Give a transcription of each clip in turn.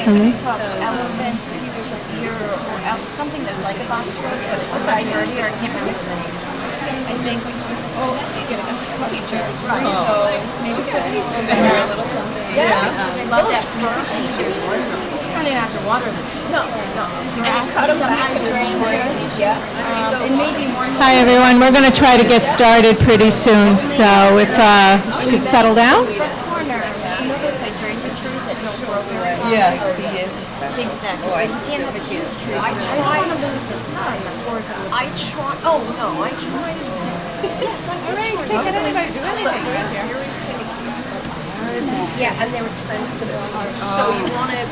Elephant, there's a deer or something that's like a box truck, but it's a majority, or I can't remember the name. I think it's teacher. Right. So maybe a little something. Yeah. I love that. Running after water. No. Cut them back to strangers. Yeah. And maybe more. Hi everyone, we're going to try to get started pretty soon, so if you could settle down. You know those hydrangea trees that don't grow away? Yeah. I think that, because you can't have a huge tree. I tried to lose the sun that pours out. I tried to. Yes, I did. Can't get anybody to do anything around here. Yeah, and they're expensive. So you want to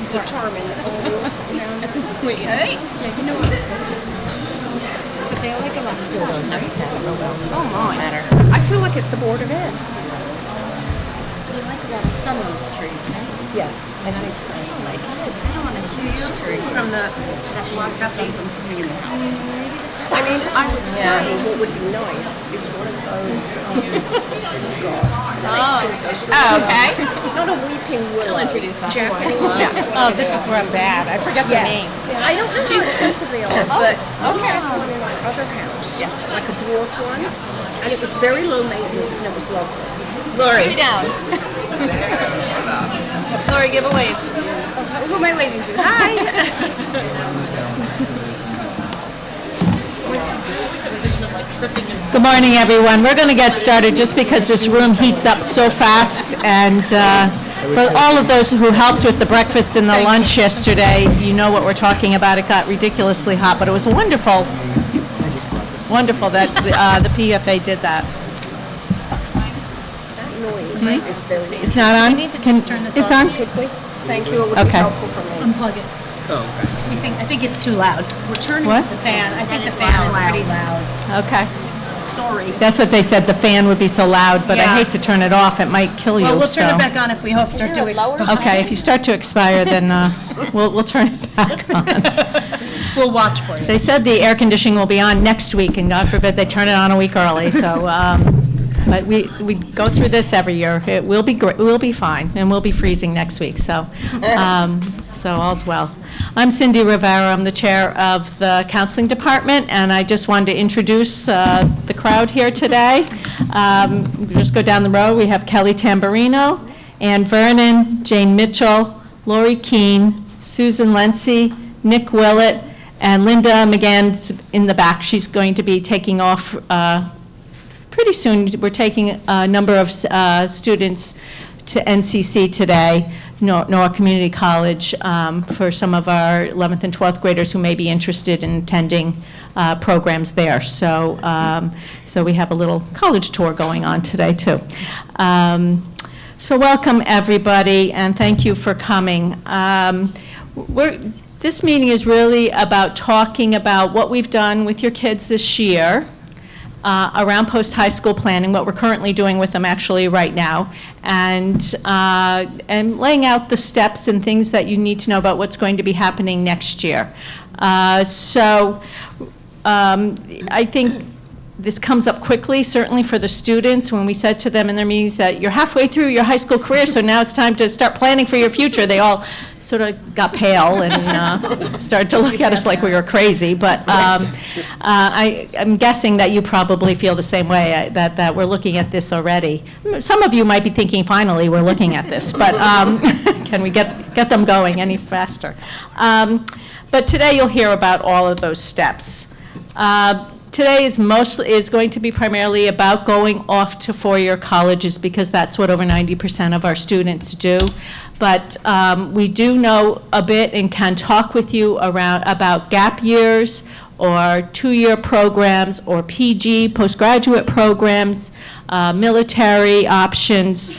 determine all those At this point, hey? Yeah, you know what? But they like a lot still don't know that. Oh my. I feel like it's the Board of Ed. They like a lot of some of those trees, right? Yeah, I think so. I don't want a huge tree From the, that blocks the sun from coming in the house. I mean, I would say what would be nice is one of those, Okay. not a weeping willow. I'll introduce that Japanese. Oh, this is where I'm bad. I forget the names. I don't know how expensive they are, but okay. we had one in our other house, like a dwarf one, and it was very low maintenance and it was lovely. Lori. Down. Lori, give a wave. Who am I waving to? Hi. Good morning everyone, we're going to get started just because this room heats up so fast, and for all of those who helped with the breakfast and the lunch yesterday, you know what we're talking about. It got ridiculously hot, but it was wonderful that the PFA did that. That noise is very It's not on? It's on? Could we? Thank you, it would be Okay. helpful for me. Unplug it. Oh, okay. I think it's too loud. We're turning What? the fan. I think the fan is pretty loud. Okay. Sorry. That's what they said, the fan would be so loud, but I Yeah. hate to turn it off, it might kill you, Well, we'll turn so. it back on if we all start to expire. Okay, if you start to expire, then we'll turn it back on. We'll watch for you. They said the air conditioning will be on next week, and God forbid they turn it on a week early, so, but we go through this every year. It will be great, we'll be fine, and we'll be freezing next week, so all's well. I'm Cindy Rivera, I'm the chair of the counseling department, and I just wanted to introduce the crowd here today. Just go down the road, we have Kelly Tamburino, Ann Vernon, Jane Mitchell, Lori Keene, Susan Lency, Nick Willett, and Linda McGann's in the back. She's going to be taking off pretty soon. We're taking a number of students to NCC today, Norwalk Community College, for some of our 11th and 12th graders who may be interested in attending programs there. So, so we have a little college tour going on today too. So welcome everybody, and thank you for coming. This meeting is really about talking about what we've done with your kids this year around post-high school planning, what we're currently doing with them actually right now, and laying out the steps and things that you need to know about what's going to be happening next year. I think this comes up quickly, certainly for the students, when we said to them in their meetings that you're halfway through your high school career, so now it's time to start planning for your future. They all sort of got pale and started to look at us like we were crazy, but I'm guessing that you probably feel the same way, that we're looking at this already. Some of you might be thinking, finally, we're looking at this, but can we get them going any faster? But today you'll hear about all of those steps. Today is going to be primarily about going off to four-year colleges, because that's what over 90% of our students do. But we do know a bit and can talk with you about gap years, or two-year programs, or PG, postgraduate programs, military options.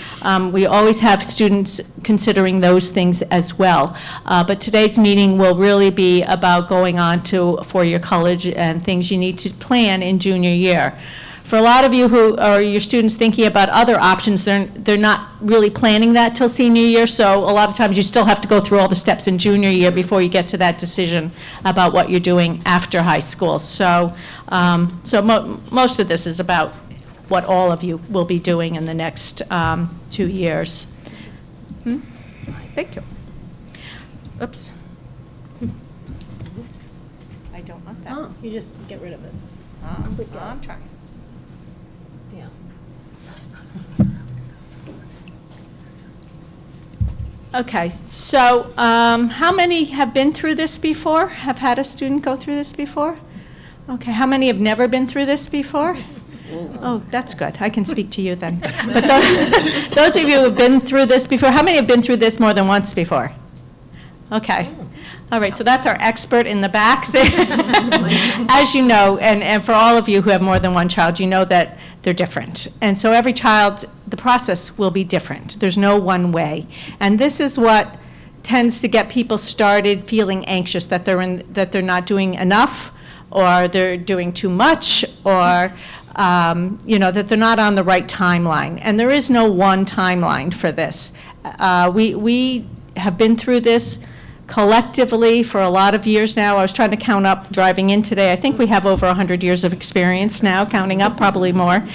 We always have students considering those things as well. But today's meeting will really be about going on to four-year college and things you need to plan in junior year. For a lot of you who are your students thinking about other options, they're not really planning that till senior year, so a lot of times you still have to go through all the steps in junior year before you get to that decision about what you're doing after high school. So, most of this is about what all of you will be doing in the next 2 years. Thank you. Oops. I don't want that. Oh, you just get rid of it. I'm trying. Yeah. Okay, so how many have been through this before? Have had a student go through this before? Okay, how many have never been through this before? Oh, that's good. I can speak to you then. But those of you who have been through this before, how many have been through this more than once before? Okay. All right, so that's our expert in the back there. As you know, and for all of you who have more than one child, you know that they're different. And so every child, the process will be different. There's no one way. And this is what tends to get people started feeling anxious that they're not doing enough, or they're doing too much, or that they're not on the right timeline. And there is no one timeline for this. We have been through this collectively for a lot of years now. I was trying to count up driving in today. I think we have over 100 years of experience now, counting up, probably more.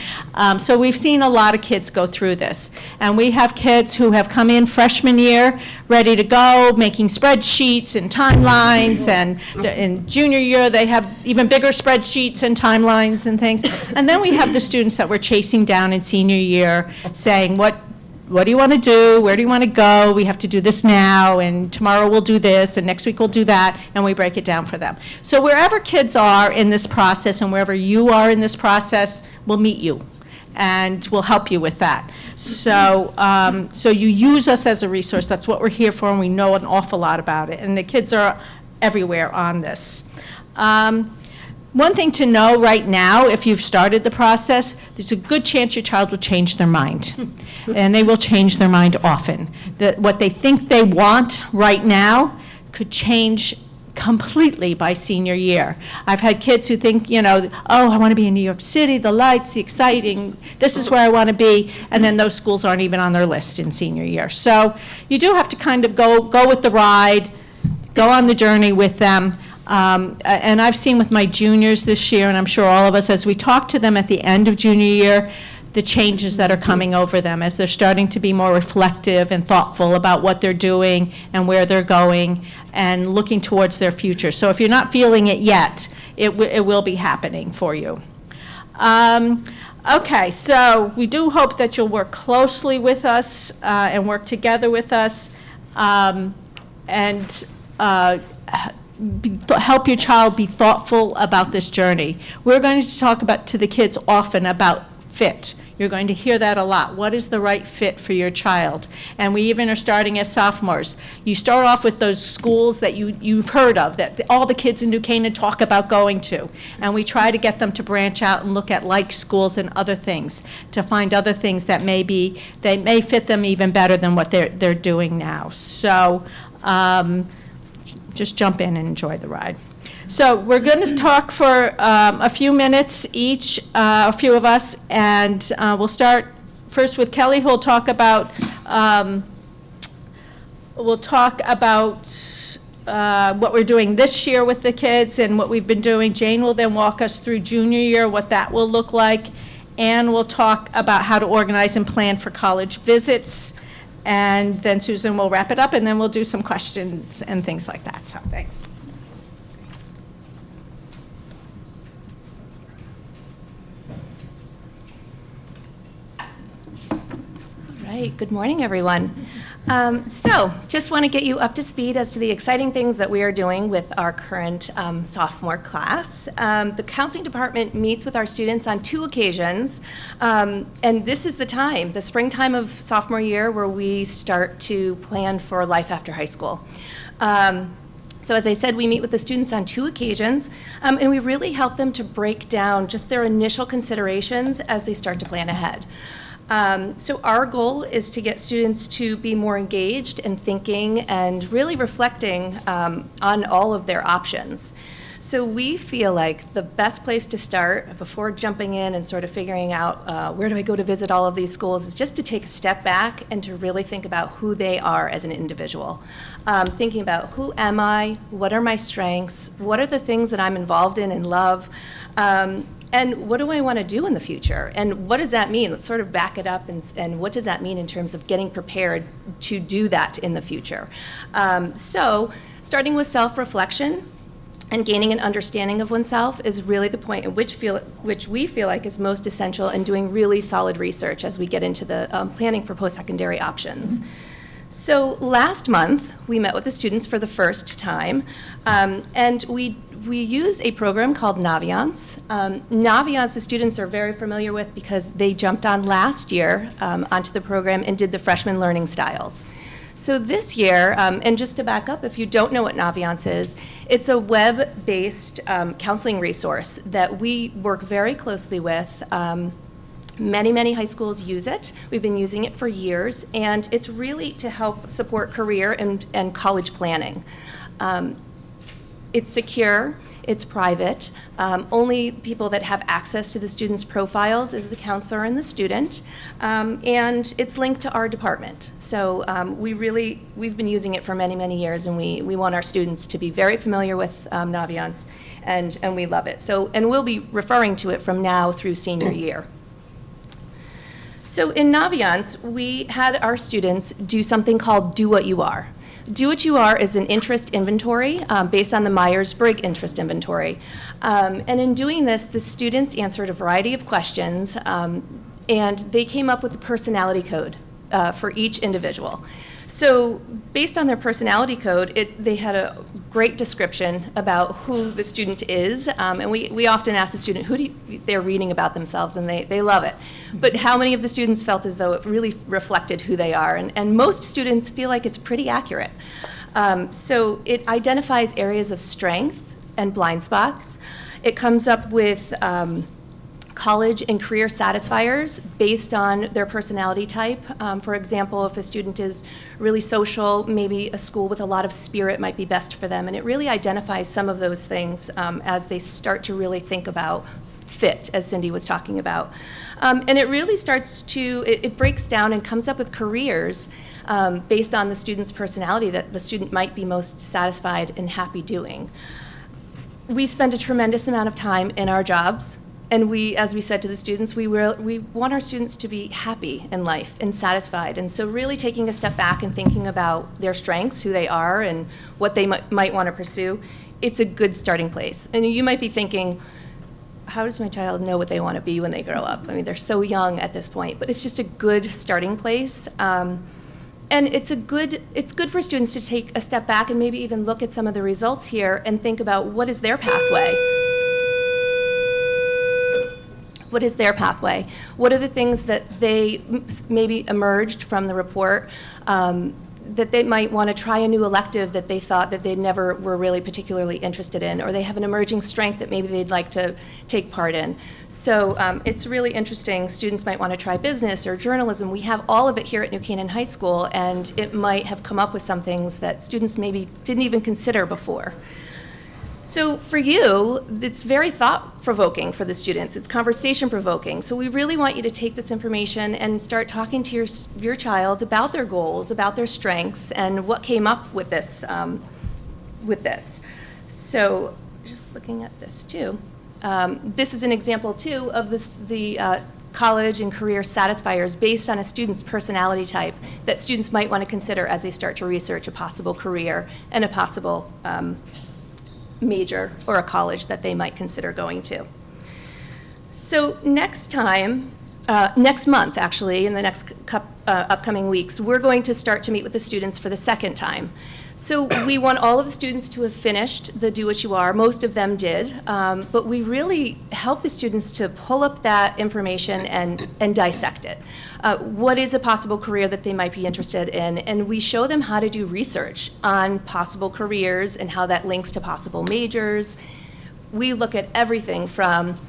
So we've seen a lot of kids go through this. And we have kids who have come in freshman year, ready to go, making spreadsheets and timelines, and in junior year they have even bigger spreadsheets and timelines and things. And then we have the students that we're chasing down in senior year, saying, what do you want to do? Where do you want to go? We have to do this now, and tomorrow we'll do this, and next week we'll do that, and we break it down for them. So wherever kids are in this process, and wherever you are in this process, we'll meet you, and we'll help you with that. So, so you use us as a resource. That's what we're here for, and we know an awful lot about it. And the kids are everywhere on this. One thing to know right now, if you've started the process, there's a good chance your child will change their mind. And they will change their mind often. What they think they want right now could change completely by senior year. I've had kids who think, oh, I want to be in New York City, the lights, the exciting, this is where I want to be, and then those schools aren't even on their list in senior year. So you do have to kind of go with the ride, go on the journey with them. And I've seen with my juniors this year, and I'm sure all of us, as we talk to them at the end of junior year, the changes that are coming over them as they're starting to be more reflective and thoughtful about what they're doing and where they're going and looking towards their future. So if you're not feeling it yet, it will be happening for you. Okay, so we do hope that you'll work closely with us and work together with us and help your child be thoughtful about this journey. We're going to talk to the kids often about fit. You're going to hear that a lot. What is the right fit for your child? And we even are starting as sophomores. You start off with those schools that you've heard of, that all the kids in New Canaan talk about going to. And we try to get them to branch out and look at like schools and other things, to find other things that they may fit them even better than what they're doing now. So just jump in and enjoy the ride. So we're going to talk for a few minutes each, a few of us, and we'll start first with Kelly, who'll talk about what we're doing this year with the kids and what we've been doing. Jane will then walk us through junior year, what that will look like, and we'll talk about how to organize and plan for college visits, and then Susan will wrap it up, and then we'll do some questions and things like that. So thanks. Right, good morning, everyone. So, just want to get you up to speed as to the exciting things that we are doing with our current sophomore class. The counseling department meets with our students on 2 occasions, and this is the time, the springtime of sophomore year, where we start to plan for life after high school. So as I said, we meet with the students on 2 occasions, and we really help them to break down just their initial considerations as they start to plan ahead. So our goal is to get students to be more engaged in thinking and really reflecting on all of their options. So we feel like the best place to start before jumping in and sort of figuring out where do I go to visit all of these schools is just to take a step back and to really think about who they are as an individual. Thinking about who am I, what are my strengths, what are the things that I'm involved in and love, And what do I want to do in the future? And what does that mean? Let's sort of back it up and what does that mean in terms of getting prepared to do that in the future? So starting with self-reflection and gaining an understanding of oneself is really the point at which we feel like is most essential in doing really solid research as we get into the planning for post-secondary options. So last month, we met with the students for the first time, and we use a program called Naviance. Naviance, the students are very familiar with because they jumped on last year onto the program and did the freshman learning styles. So this year, and just to back up, if you don't know what Naviance is, it's a web-based counseling resource that we work very closely with. Many high schools use it. We've been using it for years, and it's really to help support career and college planning. It's secure, it's private. Only people that have access to the students' profiles is the counselor and the student, and it's linked to our department. So we've been using it for many years, and we want our students to be very familiar with Naviance, and we love it. So, and we'll be referring to it from now through senior year. So in Naviance, we had our students do something called Do What You Are. Do What You Are is an interest inventory based on the Myers-Briggs interest inventory. And in doing this, the students answered a variety of questions, and they came up with a personality code for each individual. So based on their personality code, they had a great description about who the student is, and we often ask the student who they're reading about themselves, and they love it. But how many of the students felt as though it really reflected who they are? And most students feel like it's pretty accurate. So it identifies areas of strength and blind spots. It comes up with college and career satisfiers based on their personality type. For example, if a student is really social, maybe a school with a lot of spirit might be best for them. And it really identifies some of those things as they start to really think about fit, as Cindy was talking about. And it really starts to, it breaks down and comes up with careers based on the student's personality that the student might be most satisfied and happy doing. We spend a tremendous amount of time in our jobs. And as we said to the students, we want our students to be happy in life and satisfied. And so really taking a step back and thinking about their strengths, who they are, and what they might want to pursue, it's a good starting place. And you might be thinking, how does my child know what they want to be when they grow up? I mean, they're so young at this point, but it's just a good starting place. And it's good for students to take a step back and maybe even look at some of the results here and think about what is their pathway. What is their pathway? What are the things that they maybe emerged from the report that they might want to try a new elective that they thought that they never were really particularly interested in, or they have an emerging strength that maybe they'd like to take part in. So it's really interesting. Students might want to try business or journalism. We have all of it here at New Canaan High School, and it might have come up with some things that students maybe didn't even consider before. So for you, it's very thought-provoking for the students. It's conversation-provoking. So we really want you to take this information and start talking to your child about their goals, about their strengths, and what came up with this. So just looking at this too. This is an example too of the college and career satisfiers based on a student's personality type that students might want to consider as they start to research a possible career and a possible major or a college that they might consider going to. So next month actually, in the next upcoming weeks, we're going to start to meet with the students for the second time. So we want all of the students to have finished the Do What You Are. Most of them did, but we really help the students to pull up that information and dissect it. What is a possible career that they might be interested in? And we show them how to do research on possible careers and how that links to possible majors. We look at everything from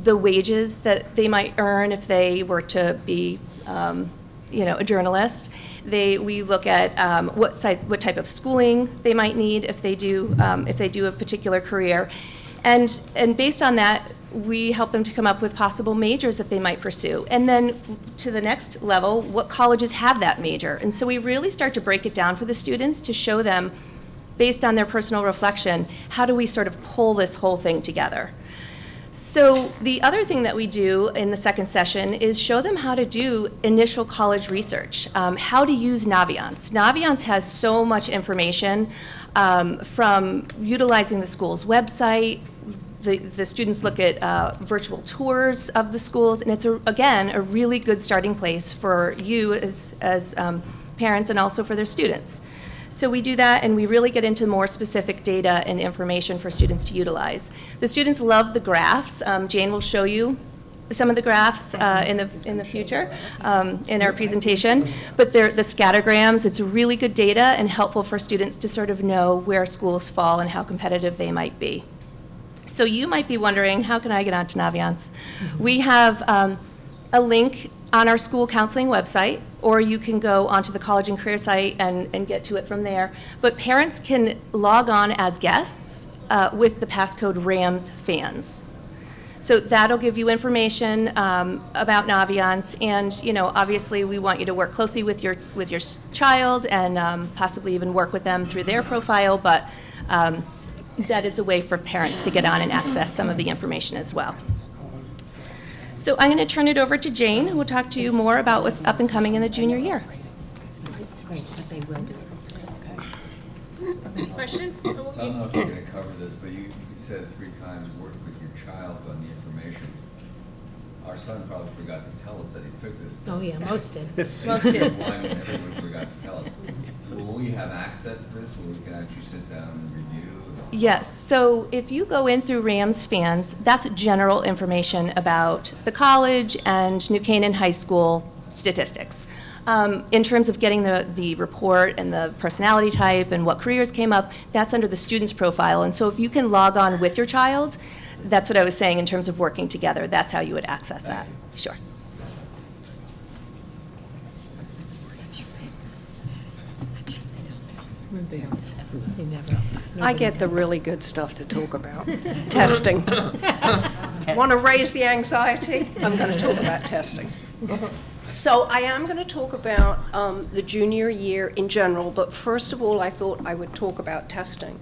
the wages that they might earn if they were to be a journalist. We look at what type of schooling they might need if they do a particular career, and based on that, we help them to come up with possible majors that they might pursue. And then to the next level, what colleges have that major? And so we really start to break it down for the students to show them, based on their personal reflection, how do we sort of pull this whole thing together? So the other thing that we do in the second session is show them how to do initial college research, how to use Naviance. Naviance has so much information from utilizing the school's website. The students look at virtual tours of the schools, and it's, again, a really good starting place for you as parents and also for their students. So we do that, and we really get into more specific data and information for students to utilize. The students love the graphs. Jane will show you some of the graphs in the future in our presentation. But the scattergrams, it's really good data and helpful for students to sort of know where schools fall and how competitive they might be. So you might be wondering, how can I get onto Naviance? We have a link on our school counseling website, or you can go onto the College and Career site and get to it from there. But parents can log on as guests with the passcode RAMSFans. So that'll give you information about Naviance, and obviously we want you to work closely with your child and possibly even work with them through their profile, but that is a way for parents to get on and access some of the information as well. So I'm going to turn it over to Jane, who will talk to you more about what's up and coming in the junior year. Great, but they will do. Question? So I don't know if you're going to cover this, but you said 3 times work with your child on the information. Our son probably forgot to tell us that he took this test. Oh, yeah, most did. Most did. One, and everyone forgot to tell us. Will we have access to this, where we can actually sit down and review? Yes, so if you go in through RAMSFans, that's general information about the college and New Canaan High School statistics. In terms of getting the report and the personality type and what careers came up, that's under the student's profile. And so if you can log on with your child, that's what I was saying in terms of working together. That's how you would access that. Sure. I get the really good stuff to talk about. Testing. Want to raise the anxiety? I'm going to talk about testing. So I am going to talk about the junior year in general, but first of all, I thought I would talk about testing.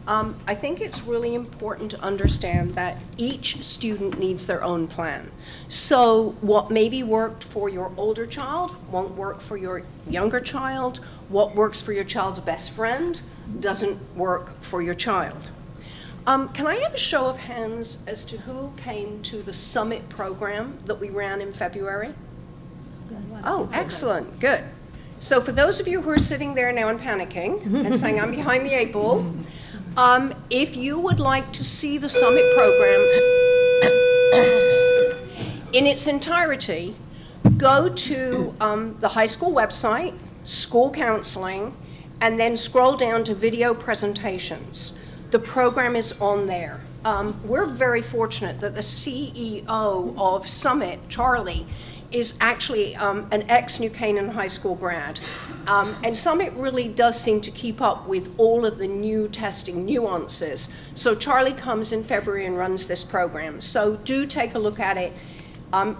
I think it's really important to understand that each student needs their own plan. So what maybe worked for your older child won't work for your younger child. What works for your child's best friend doesn't work for your child. Can I have a show of hands as to who came to the summit program that we ran in February? Oh, excellent, good. So for those of you who are sitting there now and panicking and saying, I'm behind the 8 ball, if you would like to see the summit program in its entirety, go to the high school website, school counseling, and then scroll down to video presentations. The program is on there. We're very fortunate that the CEO of Summit, Charlie, is actually an ex-New Canaan High School grad. And Summit really does seem to keep up with all of the new testing nuances. So Charlie comes in February and runs this program. So do take a look at it.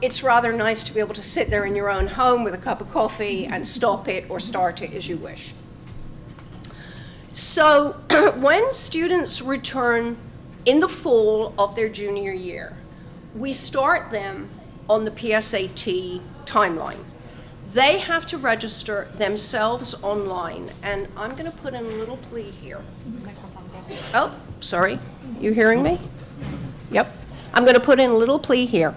It's rather nice to be able to sit there in your own home with a cup of coffee and stop it or start it as you wish. So when students return in the fall of their junior year, we start them on the PSAT timeline. They have to register themselves online, and I'm going to put in a little plea here. Oh, sorry, you hearing me? Yep. I'm going to put in a little plea here.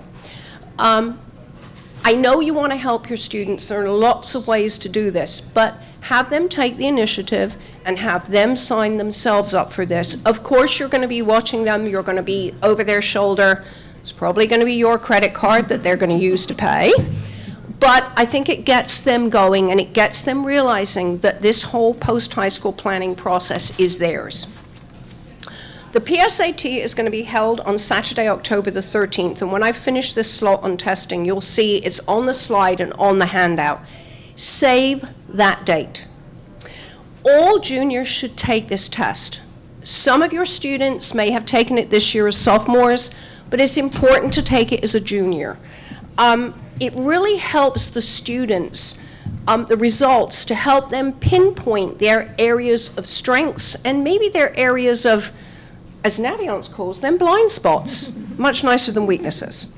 I know you want to help your students. There are lots of ways to do this, but have them take the initiative and have them sign themselves up for this. Of course, you're going to be watching them. You're going to be over their shoulder. It's probably going to be your credit card that they're going to use to pay. But I think it gets them going, and it gets them realizing that this whole post-high school planning process is theirs. The PSAT is going to be held on Saturday, October the 13th, and when I finish this slot on testing, you'll see it's on the slide and on the handout. Save that date. All juniors should take this test. Some of your students may have taken it this year as sophomores, but it's important to take it as a junior. It really helps the students, the results, to help them pinpoint their areas of strengths and maybe their areas of as Naviance calls them, blind spots, much nicer than weaknesses.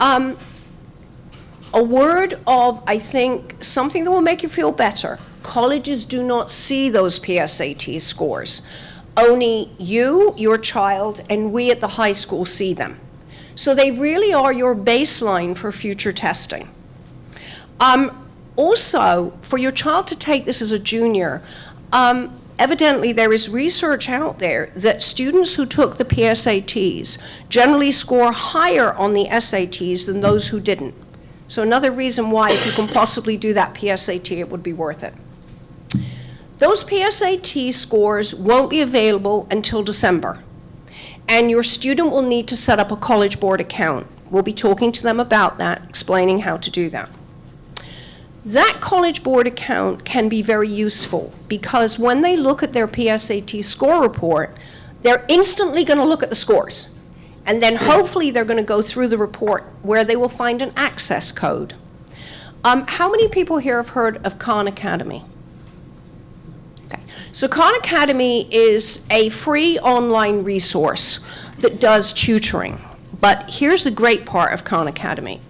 A word of, I think, something that will make you feel better. Colleges do not see those PSAT scores. Only you, your child, and we at the high school see them. So they really are your baseline for future testing. Also, for your child to take this as a junior, evidently there is research out there that students who took the PSATs generally score higher on the SATs than those who didn't. So another reason why, if you can possibly do that PSAT, it would be worth it. Those PSAT scores won't be available until December, and your student will need to set up a College Board account. We'll be talking to them about that, explaining how to do that. That College Board account can be very useful because when they look at their PSAT score report, they're instantly going to look at the scores. And then hopefully they're going to go through the report where they will find an access code. How many people here have heard of Khan Academy? Okay. So Khan Academy is a free online resource that does tutoring. But here's the great part of Khan Academy.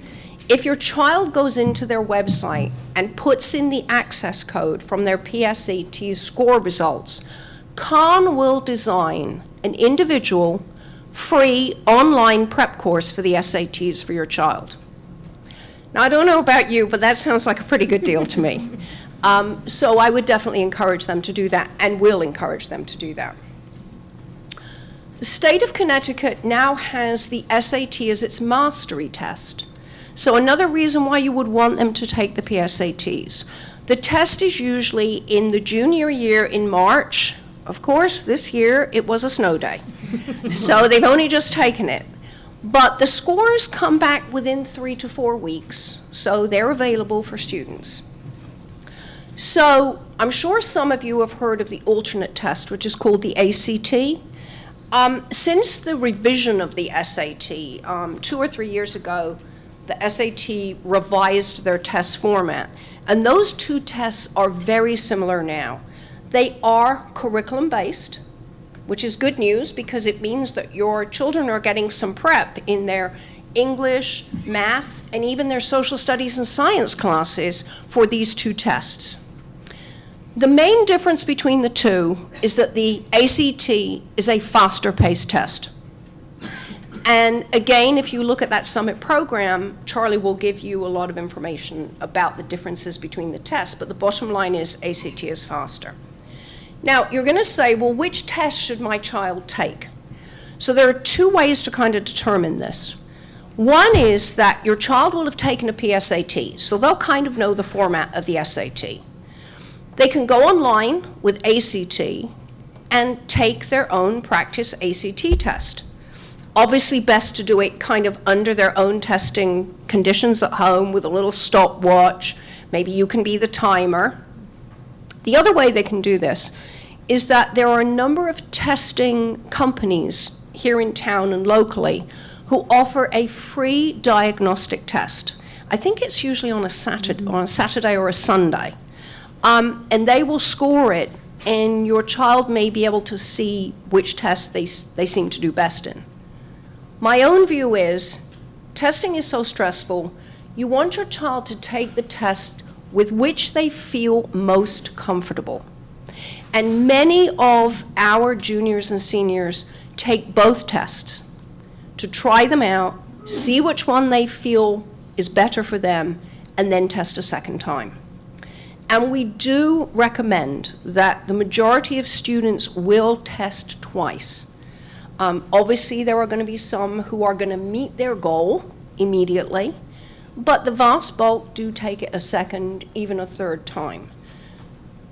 If your child goes into their website and puts in the access code from their PSAT score results, Khan will design an individual free online prep course for the SATs for your child. Now, I don't know about you, but that sounds like a pretty good deal to me. So I would definitely encourage them to do that, and will encourage them to do that. The state of Connecticut now has the SAT as its mastery test. So another reason why you would want them to take the PSATs. The test is usually in the junior year in March. Of course, this year it was a snow day. So they've only just taken it. But the scores come back within 3 to 4 weeks, so they're available for students. So I'm sure some of you have heard of the alternate test, which is called the ACT. Since the revision of the SAT, 2 or 3 years ago, the SAT revised their test format. And those two tests are very similar now. They are curriculum-based, which is good news because it means that your children are getting some prep in their English, math, and even their social studies and science classes for these two tests. The main difference between the two is that the ACT is a faster-paced test. And again, if you look at that summit program, Charlie will give you a lot of information about the differences between the tests, but the bottom line is ACT is faster. Now, you're going to say, well, which test should my child take? So there are 2 ways to kind of determine this. One is that your child will have taken a PSAT, so they'll kind of know the format of the SAT. They can go online with ACT and take their own practice ACT test. Obviously, best to do it kind of under their own testing conditions at home with a little stopwatch. Maybe you can be the timer. The other way they can do this is that there are a number of testing companies here in town and locally who offer a free diagnostic test. I think it's usually on a Saturday or a Sunday. And they will score it, and your child may be able to see which test they seem to do best in. My own view is, testing is so stressful, you want your child to take the test with which they feel most comfortable. And many of our juniors and seniors take both tests to try them out, see which one they feel is better for them, and then test a second time. And we do recommend that the majority of students will test twice. Obviously, there are going to be some who are going to meet their goal immediately, but the vast bulk do take it a second, even a third time.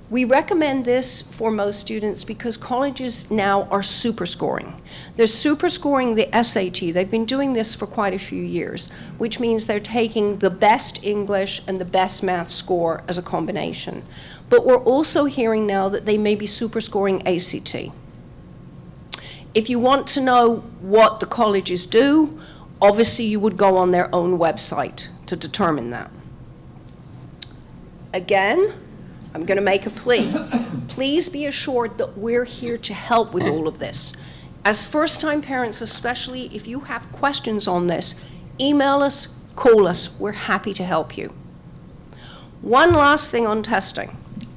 We recommend this for most students because colleges now are super scoring. They're super scoring the SAT. They've been doing this for quite a few years, which means they're taking the best English and the best math score as a combination. But we're also hearing now that they may be super scoring ACT. If you want to know what the colleges do, obviously you would go on their own website to determine that. Again, I'm going to make a plea. Please be assured that we're here to help with all of this. As first-time parents, especially if you have questions on this, email us, call us. We're happy to help you. One last thing on testing.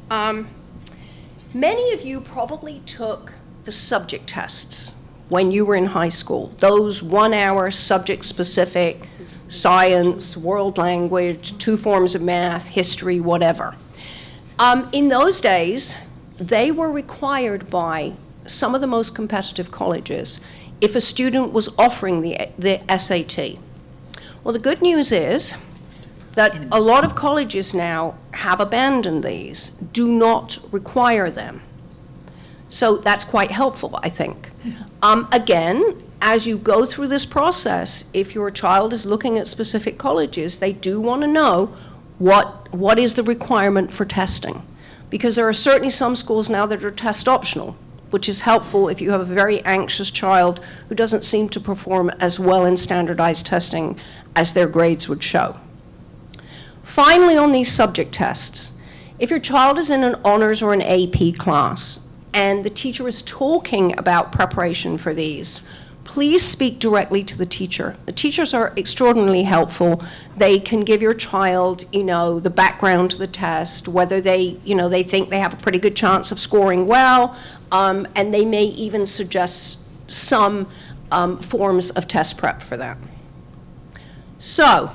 Many of you probably took the subject tests when you were in high school, those 1-hour subject-specific, science, world language, 2 forms of math, history, whatever. In those days, they were required by some of the most competitive colleges if a student was offering the SAT. Well, the good news is that a lot of colleges now have abandoned these, do not require them. So that's quite helpful, I think. Again, as you go through this process, if your child is looking at specific colleges, they do want to know what is the requirement for testing. Because there are certainly some schools now that are test optional, which is helpful if you have a very anxious child who doesn't seem to perform as well in standardized testing as their grades would show. Finally, on these subject tests, if your child is in an honors or an AP class and the teacher is talking about preparation for these, please speak directly to the teacher. The teachers are extraordinarily helpful. They can give your child, the background to the test, whether they think they have a pretty good chance of scoring well, and they may even suggest some forms of test prep for that. So,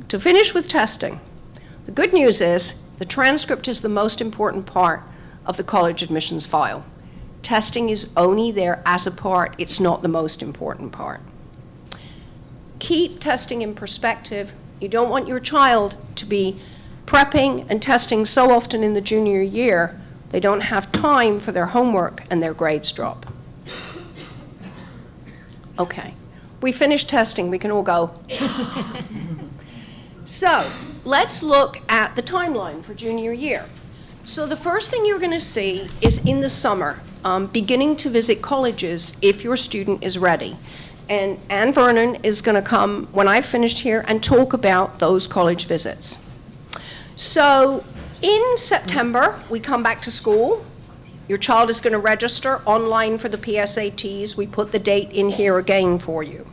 to finish with testing, the good news is the transcript is the most important part of the college admissions file. Testing is only there as a part, it's not the most important part. Keep testing in perspective. You don't want your child to be prepping and testing so often in the junior year, they don't have time for their homework and their grades drop. Okay, we finished testing, we can all go. So, let's look at the timeline for junior year. So the first thing you're going to see is in the summer, beginning to visit colleges if your student is ready. And Ann Vernon is going to come when I've finished here and talk about those college visits. So in September, we come back to school. Your child is going to register online for the PSATs. We put the date in here again for you.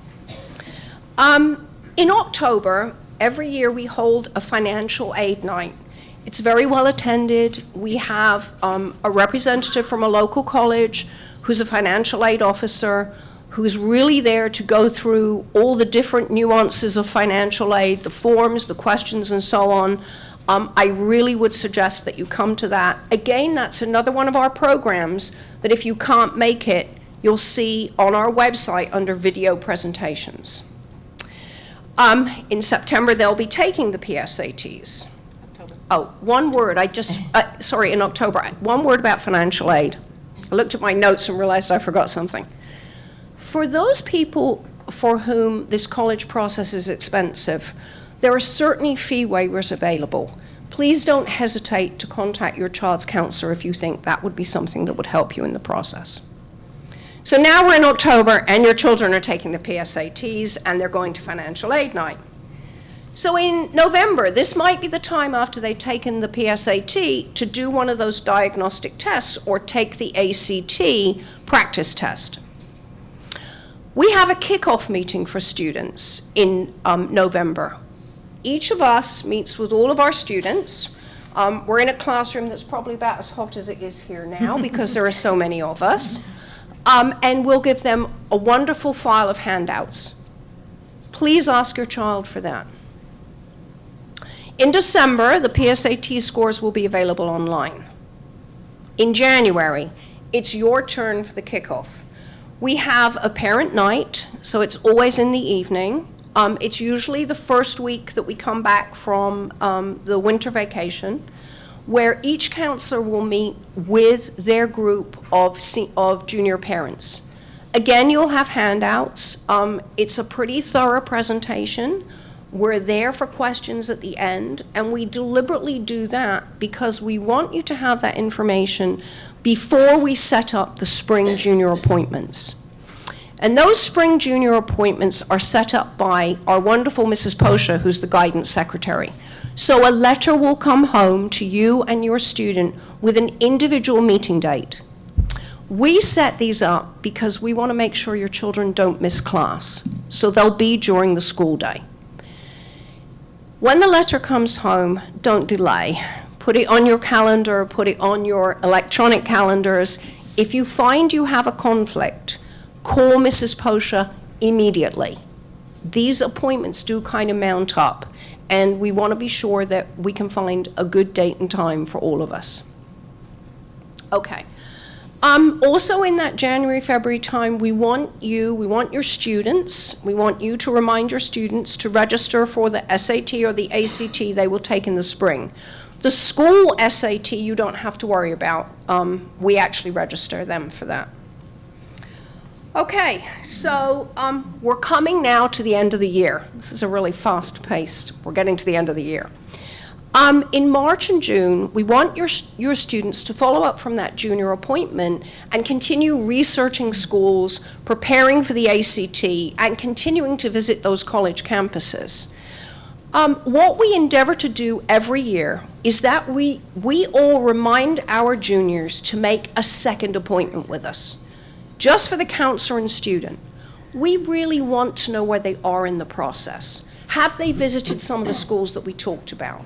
In October, every year we hold a financial aid night. It's very well attended. We have a representative from a local college who's a financial aid officer who's really there to go through all the different nuances of financial aid, the forms, the questions, and so on. I really would suggest that you come to that. Again, that's another one of our programs that if you can't make it, you'll see on our website under video presentations. In September, they'll be taking the PSATs. Oh, one word, in October, one word about financial aid. I looked at my notes and realized I forgot something. For those people for whom this college process is expensive, there are certainly fee waivers available. Please don't hesitate to contact your child's counselor if you think that would be something that would help you in the process. So now we're in October and your children are taking the PSATs and they're going to financial aid night. So in November, this might be the time after they've taken the PSAT to do one of those diagnostic tests or take the ACT practice test. We have a kickoff meeting for students in November. Each of us meets with all of our students. We're in a classroom that's probably about as hot as it is here now because there are so many of us. And we'll give them a wonderful file of handouts. Please ask your child for that. In December, the PSAT scores will be available online. In January, it's your turn for the kickoff. We have a parent night, so it's always in the evening. It's usually the first week that we come back from the winter vacation, where each counselor will meet with their group of junior parents. Again, you'll have handouts. It's a pretty thorough presentation. We're there for questions at the end, and we deliberately do that because we want you to have that information before we set up the spring junior appointments. And those spring junior appointments are set up by our wonderful Mrs. Posha, who's the guidance secretary. So a letter will come home to you and your student with an individual meeting date. We set these up because we want to make sure your children don't miss class. So they'll be during the school day. When the letter comes home, don't delay. Put it on your calendar, put it on your electronic calendars. If you find you have a conflict, call Mrs. Posher immediately. These appointments do kind of mount up, and we want to be sure that we can find a good date and time for all of us. Okay. Also in that January, February time, we want your students, we want you to remind your students to register for the SAT or the ACT they will take in the spring. The school SAT, you don't have to worry about. We actually register them for that. Okay, so we're coming now to the end of the year. This is a really fast-paced, we're getting to the end of the year. In March and June, we want your students to follow up from that junior appointment and continue researching schools, preparing for the ACT, and continuing to visit those college campuses. What we endeavor to do every year is that we all remind our juniors to make a second appointment with us, just for the counselor and student. We really want to know where they are in the process. Have they visited some of the schools that we talked about?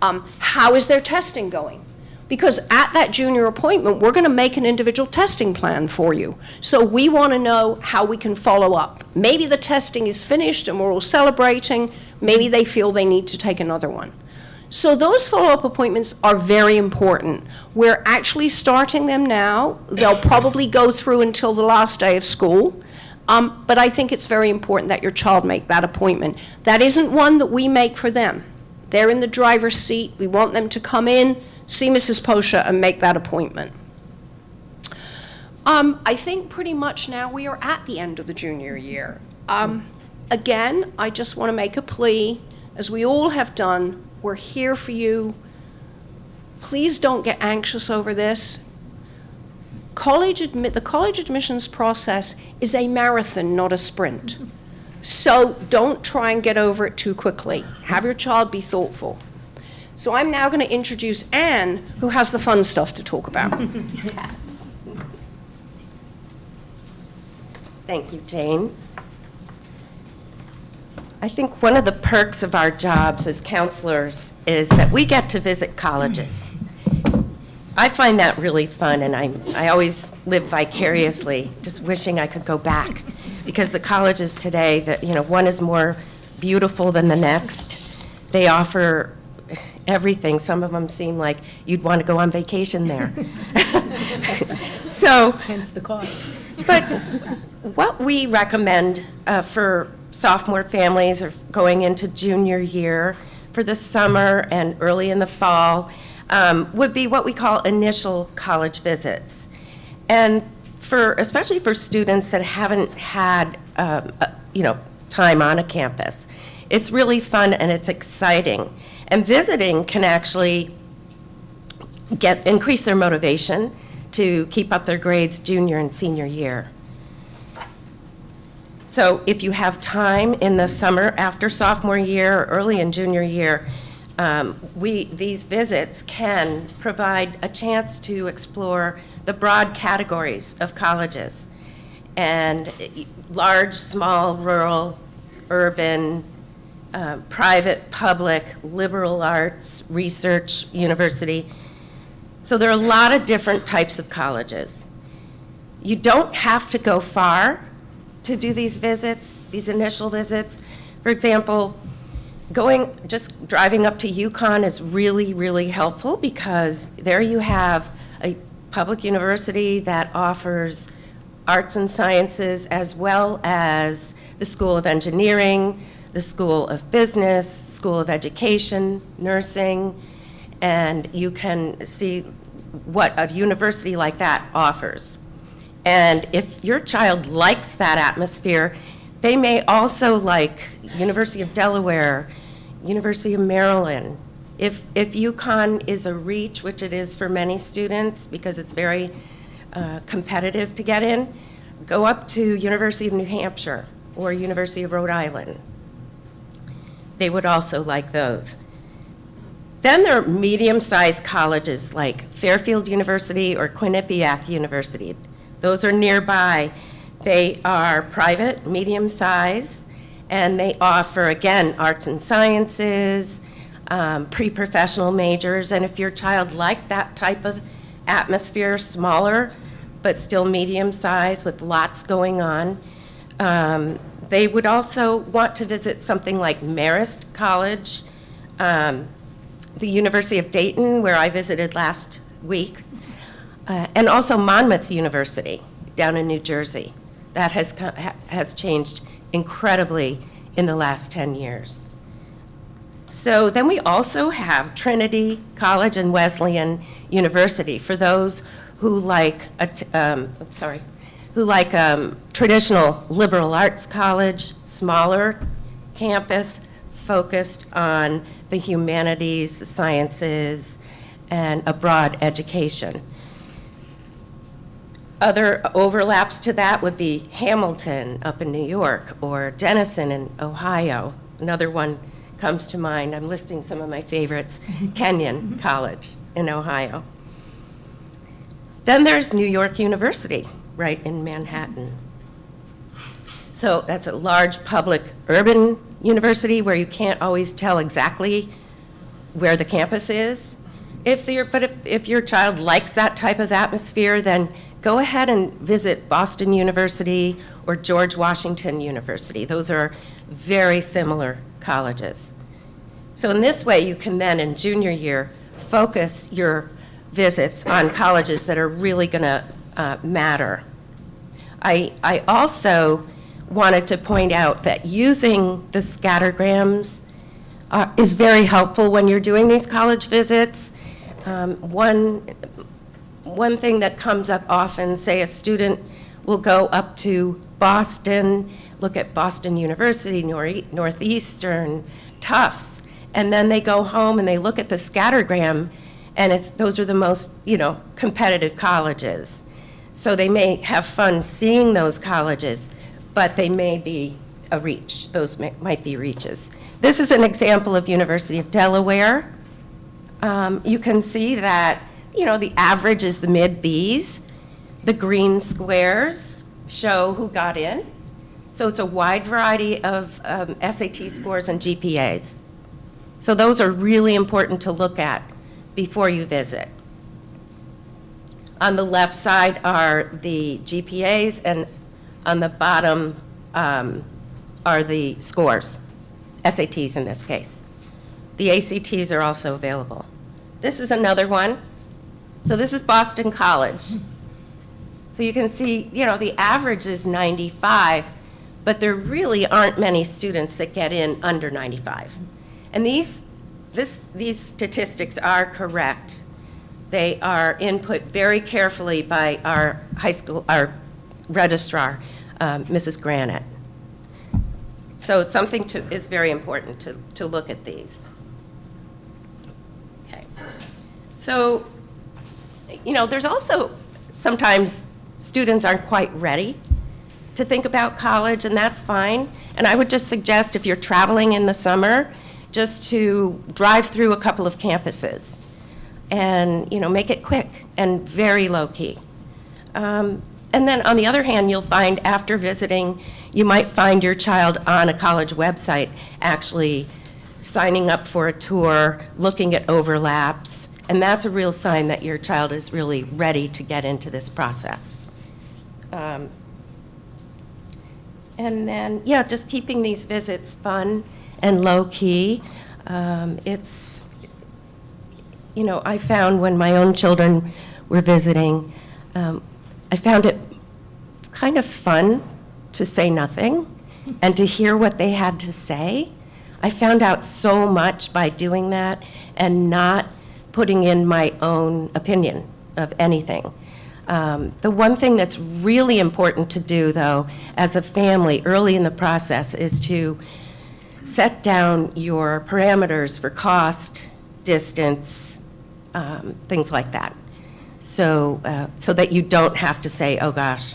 How is their testing going? Because at that junior appointment, we're going to make an individual testing plan for you. So we want to know how we can follow up. Maybe the testing is finished and we're all celebrating. Maybe they feel they need to take another one. So those follow-up appointments are very important. We're actually starting them now. They'll probably go through until the last day of school. But I think it's very important that your child make that appointment. That isn't one that we make for them. They're in the driver's seat. We want them to come in, see Mrs. Posher, and make that appointment. I think pretty much now we are at the end of the junior year. Again, I just want to make a plea, as we all have done. We're here for you. Please don't get anxious over this. The college admissions process is a marathon, not a sprint. So don't try and get over it too quickly. Have your child be thoughtful. So I'm now going to introduce Anne, who has the fun stuff to talk about. Thank you, Jane. I think one of the perks of our jobs as counselors is that we get to visit colleges. I find that really fun, and I always live vicariously, just wishing I could go back. Because the colleges today, one is more beautiful than the next. They offer everything. Some of them seem like you'd want to go on vacation there. So, Hence the cost. but what we recommend for sophomore families or going into junior year for the summer and early in the fall would be what we call initial college visits. And especially for students that haven't had, time on a campus, it's really fun and it's exciting. And visiting can actually increase their motivation to keep up their grades junior and senior year. So if you have time in the summer after sophomore year or early in junior year, these visits can provide a chance to explore the broad categories of colleges, and large, small, rural, urban, private, public, liberal arts, research, university. So there are a lot of different types of colleges. You don't have to go far to do these visits, these initial visits. For example, just driving up to UConn is really, really helpful, because there you have a public university that offers arts and sciences, as well as the School of Engineering, the School of Business, School of Education, nursing, and you can see what a university like that offers. And if your child likes that atmosphere, they may also like University of Delaware, University of Maryland. If UConn is a reach, which it is for many students because it's very competitive to get in, go up to University of New Hampshire or University of Rhode Island. They would also like those. Then there are medium-sized colleges like Fairfield University or Quinnipiac University. Those are nearby. They are private, medium size, and they offer, again, arts and sciences, pre-professional majors, and if your child liked that type of atmosphere, smaller, but still medium size with lots going on, they would also want to visit something like Marist College, the University of Dayton, where I visited last week, and also Monmouth University down in New Jersey. That has changed incredibly in the last 10 years. So then we also have Trinity College and Wesleyan University for those who like traditional liberal arts college, smaller campus focused on the humanities, the sciences, and a broad education. Other overlaps to that would be Hamilton up in New York or Denison in Ohio. Another one comes to mind. I'm listing some of my favorites. Kenyon College in Ohio. Then there's New York University, right in Manhattan. So that's a large public urban university where you can't always tell exactly where the campus is. If your child likes that type of atmosphere, then go ahead and visit Boston University or George Washington University. Those are very similar colleges. So in this way, you can then, in junior year, focus your visits on colleges that are really going to matter. I also wanted to point out that using the scattergrams is very helpful when you're doing these college visits. One thing that comes up often, say a student will go up to Boston, look at Boston University, Northeastern, Tufts, and then they go home and they look at the scattergram, and those are the most, competitive colleges. So they may have fun seeing those colleges, but they may be a reach. Those might be reaches. This is an example of University of Delaware. You can see that, the average is the mid Bs. The green squares show who got in. So it's a wide variety of SAT scores and GPAs. So those are really important to look at before you visit. On the left side are the GPAs, and on the bottom are the scores, SATs in this case. The ACTs are also available. This is another one. So this is Boston College. So you can see, the average is 95, but there really aren't many students that get in under 95. And these statistics are correct. They are input very carefully by our our registrar, Mrs. Granite. So it's something is very important to look at these. Okay. So, there's also sometimes students aren't quite ready to think about college, and that's fine. And I would just suggest if you're traveling in the summer, just to drive through a couple of campuses and, make it quick and very low-key. And then on the other hand, you'll find after visiting, you might find your child on a college website actually signing up for a tour, looking at overlaps, and that's a real sign that your child is really ready to get into this process. And then, just keeping these visits fun and low-key. It's, I found when my own children were visiting, I found it kind of fun to say nothing and to hear what they had to say. I found out so much by doing that and not putting in my own opinion of anything. The one thing that's really important to do, though, as a family early in the process is to set down your parameters for cost, distance, things like that. So that you don't have to say, oh gosh,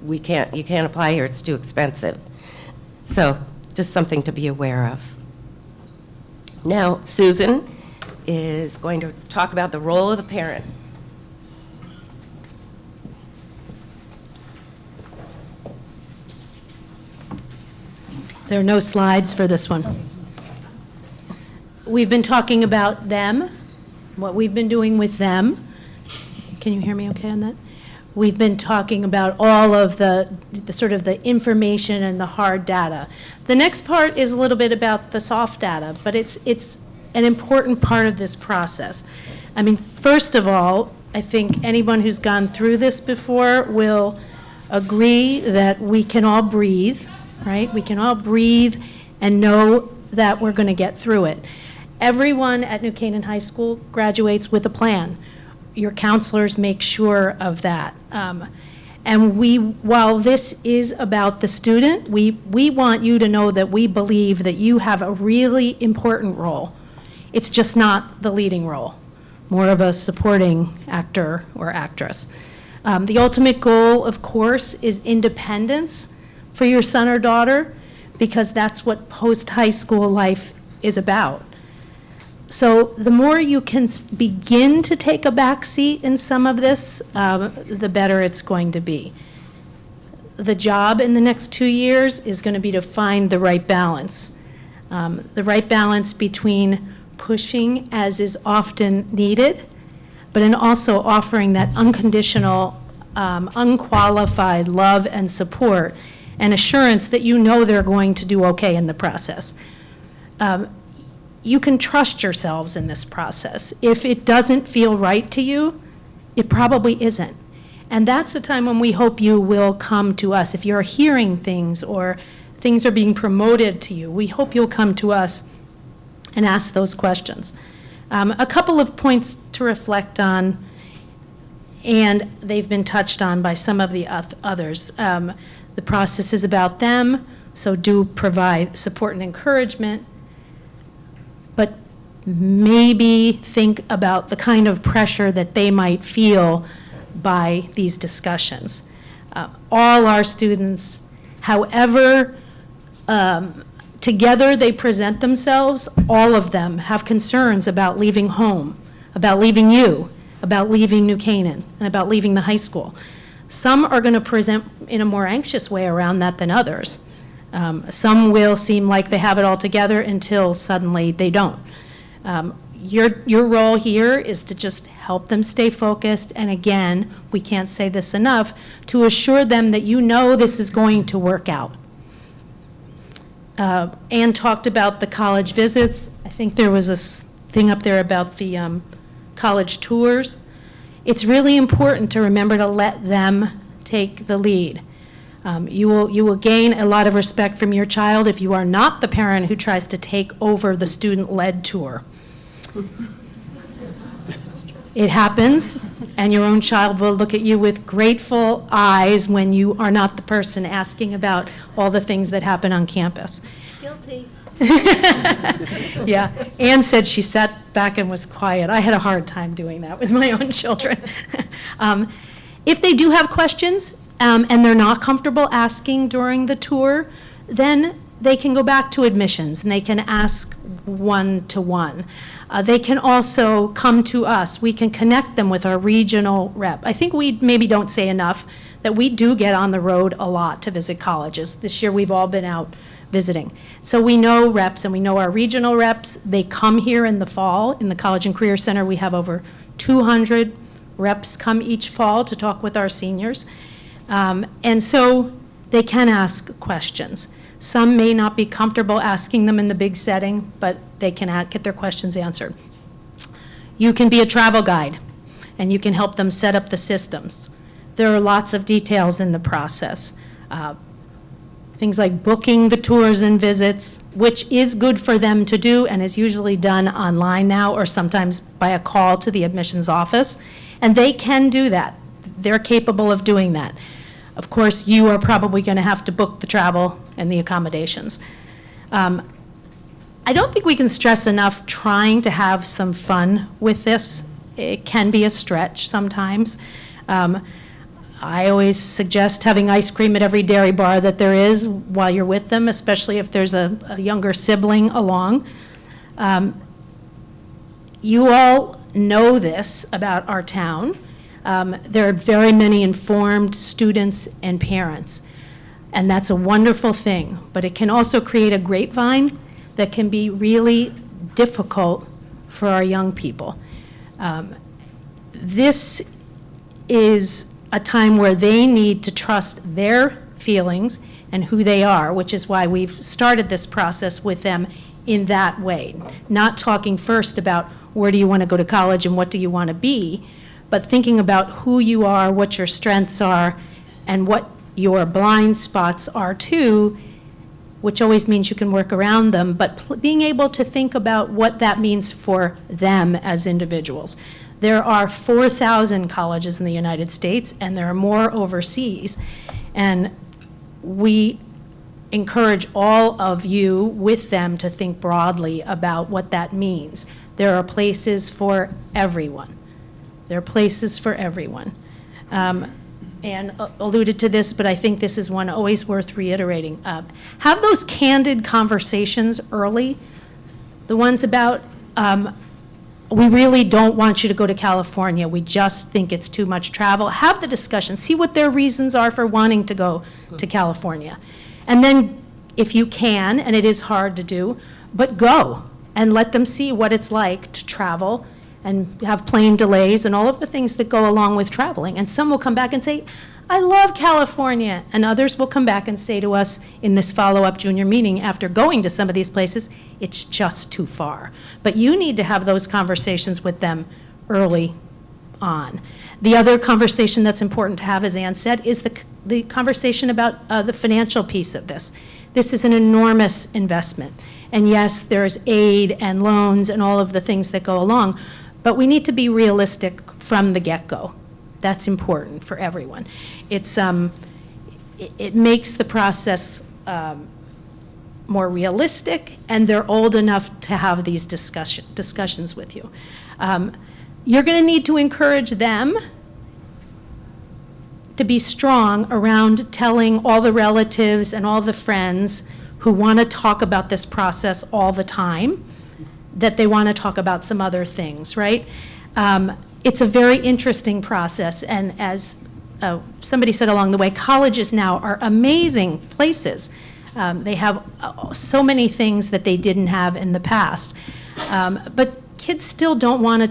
you can't apply here, it's too expensive. So just something to be aware of. Now, Susan is going to talk about the role of the parent. There are no slides for this one. We've been talking about them, what we've been doing with them. Can you hear me okay on that? We've been talking about all of the sort of the information and the hard data. The next part is a little bit about the soft data, but it's an important part of this process. I mean, first of all, I think anyone who's gone through this before will agree that we can all breathe, right? We can all breathe and know that we're going to get through it. Everyone at New Canaan High School graduates with a plan. Your counselors make sure of that. And while this is about the student, we want you to know that we believe that you have a really important role. It's just not the leading role, more of a supporting actor or actress. The ultimate goal, of course, is independence for your son or daughter, because that's what post-high school life is about. So the more you can begin to take a back seat in some of this, the better it's going to be. The job in the next 2 years is going to be to find the right balance. The right balance between pushing as is often needed, but in also offering that unconditional, unqualified love and support and assurance that you know they're going to do okay in the process. You can trust yourselves in this process. If it doesn't feel right to you, it probably isn't. And that's the time when we hope you will come to us. If you're hearing things or things are being promoted to you, we hope you'll come to us and ask those questions. A couple of points to reflect on, and they've been touched on by some of the others. The process is about them, so do provide support and encouragement, but maybe think about the kind of pressure that they might feel by these discussions. All our students, however together they present themselves, all of them have concerns about leaving home, about leaving you, about leaving New Canaan, and about leaving the high school. Some are going to present in a more anxious way around that than others. Some will seem like they have it all together until suddenly they don't. Your role here is to just help them stay focused, and again, we can't say this enough, to assure them that you know this is going to work out. Anne talked about the college visits. I think there was a thing up there about the college tours. It's really important to remember to let them take the lead. You will gain a lot of respect from your child if you are not the parent who tries to take over the student-led tour. It happens, and your own child will look at you with grateful eyes when you are not the person asking about all the things that happen on campus. Guilty. Yeah, Anne said she sat back and was quiet. I had a hard time doing that with my own children. If they do have questions, and they're not comfortable asking during the tour, then they can go back to admissions and they can ask one-to-one. They can also come to us. We can connect them with our regional rep. I think we maybe don't say enough that we do get on the road a lot to visit colleges. This year we've all been out visiting. So we know reps and we know our regional reps. They come here in the fall. In the College and Career Center, we have over 200 reps come each fall to talk with our seniors. And so they can ask questions. Some may not be comfortable asking them in the big setting, but they can get their questions answered. You can be a travel guide, and you can help them set up the systems. There are lots of details in the process. Things like booking the tours and visits, which is good for them to do and is usually done online now or sometimes by a call to the admissions office. And they can do that. They're capable of doing that. Of course, you are probably going to have to book the travel and the accommodations. I don't think we can stress enough trying to have some fun with this. It can be a stretch sometimes. I always suggest having ice cream at every dairy bar that there is while you're with them, especially if there's a younger sibling along. You all know this about our town. There are very many informed students and parents. And that's a wonderful thing, but it can also create a grapevine that can be really difficult for our young people. This is a time where they need to trust their feelings and who they are, which is why we've started this process with them in that way. Not talking first about where do you want to go to college and what do you want to be, but thinking about who you are, what your strengths are, and what your blind spots are too, which always means you can work around them, but being able to think about what that means for them as individuals. There are 4,000 colleges in the United States, and there are more overseas. And we encourage all of you with them to think broadly about what that means. There are places for everyone. There are places for everyone. And alluded to this, but I think this is one always worth reiterating. Have those candid conversations early. The ones about, we really don't want you to go to California. We just think it's too much travel. Have the discussion. See what their reasons are for wanting to go to California. And then, if you can, and it is hard to do, but go and let them see what it's like to travel and have plane delays and all of the things that go along with traveling. And some will come back and say, I love California. And others will come back and say to us in this follow-up junior meeting after going to some of these places, it's just too far. But you need to have those conversations with them early on. The other conversation that's important to have, as Ann said, is the conversation about the financial piece of this. This is an enormous investment. And yes, there's aid and loans and all of the things that go along, but we need to be realistic from the get-go. That's important for everyone. It makes the process more realistic, and they're old enough to have these discussions with you. You're going to need to encourage them to be strong around telling all the relatives and all the friends who want to talk about this process all the time that they want to talk about some other things, right? It's a very interesting process, and as somebody said along the way, colleges now are amazing places. They have so many things that they didn't have in the past. But kids still don't want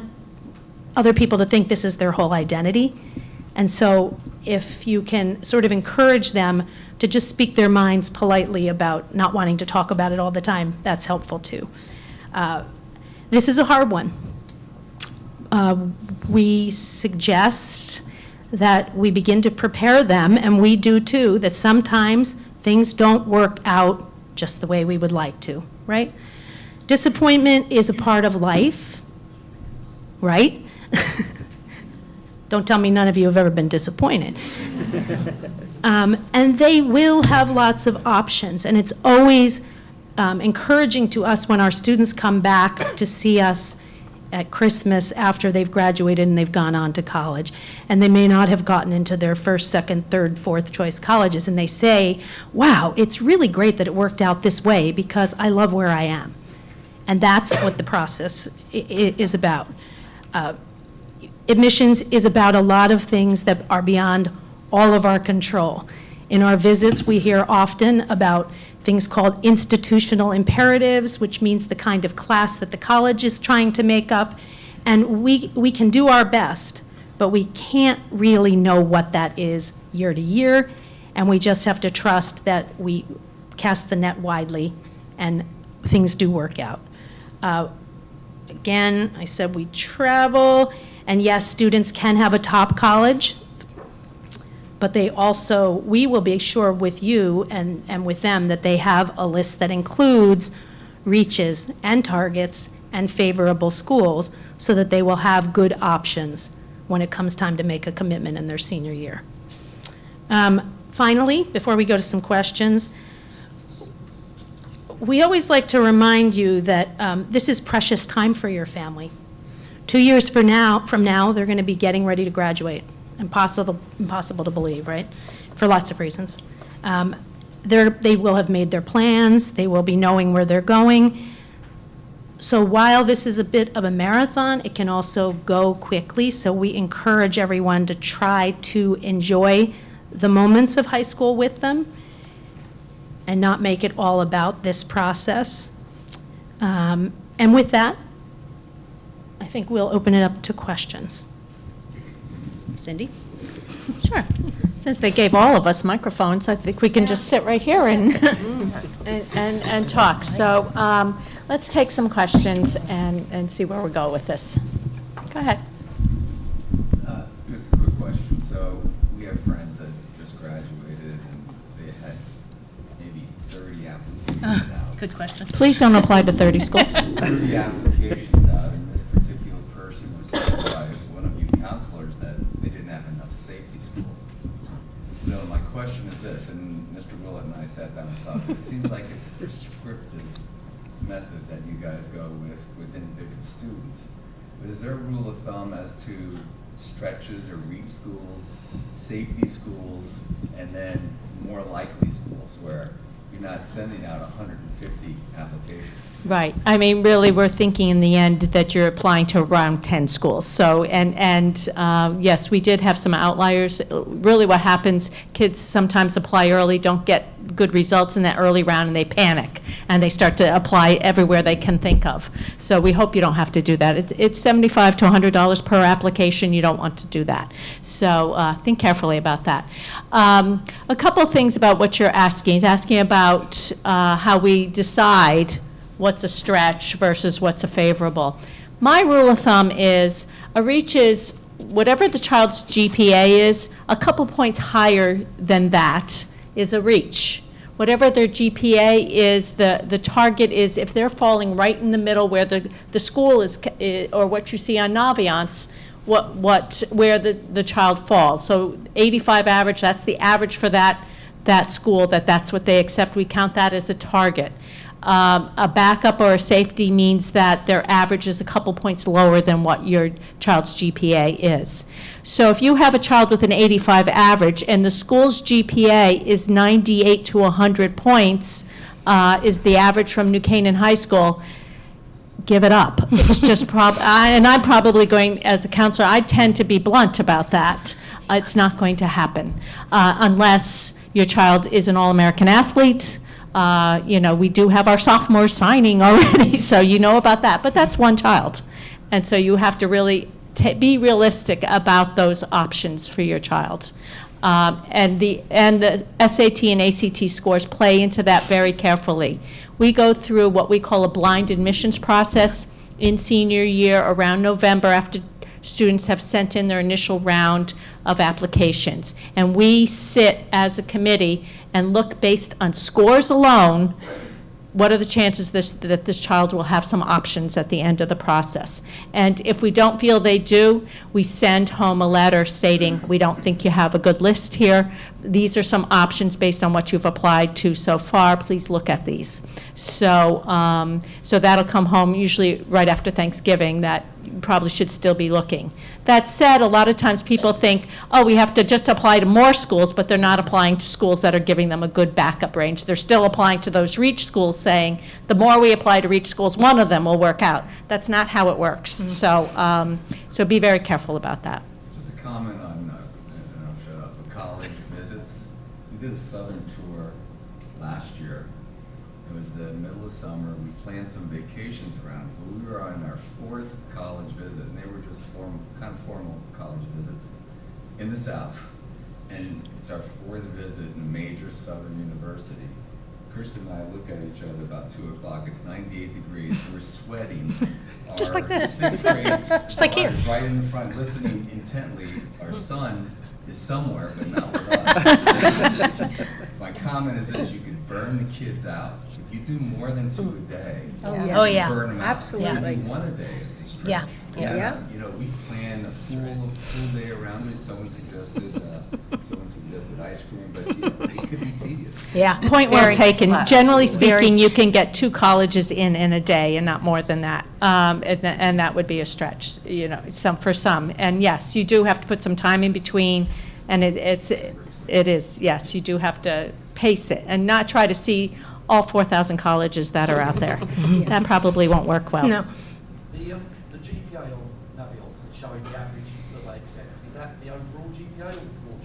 other people to think this is their whole identity. And so if you can sort of encourage them to just speak their minds politely about not wanting to talk about it all the time, that's helpful too. This is a hard one. We suggest that we begin to prepare them, and we do too, that sometimes things don't work out just the way we would like to, right? Disappointment is a part of life, right? Don't tell me none of you have ever been disappointed. And they will have lots of options, and it's always encouraging to us when our students come back to see us at Christmas after they've graduated and they've gone on to college. And they may not have gotten into their first, second, third, fourth choice colleges, and they say, wow, it's really great that it worked out this way because I love where I am. And that's what the process is about. Admissions is about a lot of things that are beyond all of our control. In our visits, we hear often about things called institutional imperatives, which means the kind of class that the college is trying to make up. And we can do our best, but we can't really know what that is year to year. And we just have to trust that we cast the net widely and things do work out. Again, I said we travel, and yes, students can have a top college, but they also, we will be sure with you and with them that they have a list that includes reaches and targets and favorable schools so that they will have good options when it comes time to make a commitment in their senior year. Finally, before we go to some questions, we always like to remind you that this is precious time for your family. 2 years from now, they're going to be getting ready to graduate. Impossible to believe, right? For lots of reasons. They will have made their plans. They will be knowing where they're going. So while this is a bit of a marathon, it can also go quickly. So we encourage everyone to try to enjoy the moments of high school with them and not make it all about this process. And with that, I think we'll open it up to questions. Cindy? Sure. Since they gave all of us microphones, I think we can just sit right here and talk. So let's take some questions and see where we go with this. Go ahead. Just a quick question. So we have friends that just graduated and they had maybe 30 applications out. Good question. Please don't apply to 30 schools. 30 applications out, and this particular person was told by one of you counselors that they didn't have enough safety schools. So my question is this, and Mr. Willett and I sat down and talked, it seems like it's a prescriptive method that you guys go with individual students. Is there a rule of thumb as to stretches or reach schools, safety schools, and then more likely schools where you're not sending out 150 applications? Right. I mean, really, we're thinking in the end that you're applying to around 10 schools. So, yes, we did have some outliers. Really what happens, kids sometimes apply early, don't get good results in that early round, and they panic, and they start to apply everywhere they can think of. So we hope you don't have to do that. It's $75 to $100 per application. You don't want to do that. So think carefully about that. A couple of things about what you're asking. He's asking about how we decide what's a stretch versus what's a favorable. My rule of thumb is a reach is whatever the child's GPA is, a couple points higher than that is a reach. Whatever their GPA is, the target is if they're falling right in the middle where the school is, or what you see on Naviance, where the child falls. So 85 average, that's the average for that school, that's what they accept. We count that as a target. A backup or a safety means that their average is a couple points lower than what your child's GPA is. So if you have a child with an 85 average and the school's GPA is 98 to 100 points, is the average from New Canaan High School, give it up. It's just and I'm probably going, as a counselor, I tend to be blunt about that. It's not going to happen unless your child is an All-American athlete. We do have our sophomores signing already, so you know about that. But that's one child. And so you have to really be realistic about those options for your child. And the SAT and ACT scores play into that very carefully. We go through what we call a blind admissions process in senior year around November after students have sent in their initial round of applications. And we sit as a committee and look based on scores alone, what are the chances that this child will have some options at the end of the process. And if we don't feel they do, we send home a letter stating, we don't think you have a good list here. These are some options based on what you've applied to so far. Please look at these. So, so that'll come home usually right after Thanksgiving, that you probably should still be looking. That said, a lot of times people think, oh, we have to just apply to more schools, but they're not applying to schools that are giving them a good backup range. They're still applying to those reach schools saying, the more we apply to reach schools, one of them will work out. That's not how it works. Mm-hmm. So be very careful about that. Just a comment on, and I'll shut up, but college visits. We did a southern tour last year. It was the middle of summer. We planned some vacations around it, but we were on our 4th college visit, and they were just kind of formal college visits in the South. And it's our 4th visit in a major southern university. Kirsten and I look at each other about 2 o'clock. It's 98 degrees. We're sweating. Just like this. 6th grade, Just like here. right in the front, listening intently. Our son is somewhere, but not with us. My comment is this: you could burn the kids out. If you do more than 2 a day, Oh, yeah. burn them out. Absolutely. If you do 1 a day, it's a stretch. Yeah. Yeah. We plan a full day around it. Someone suggested ice cream, but it could be tedious. Yeah. Point well Very taken. flat. Generally Very- speaking, you can get 2 colleges in a day and not more than that. And that would be a stretch, for some. And yes, you do have to put some time in between, and it is, yes, you do have to pace it and not try to see all 4,000 colleges that are out there. That probably won't work well. No. The GPA on Naviance that's showing the average that they accept, is that the overall GPA or the core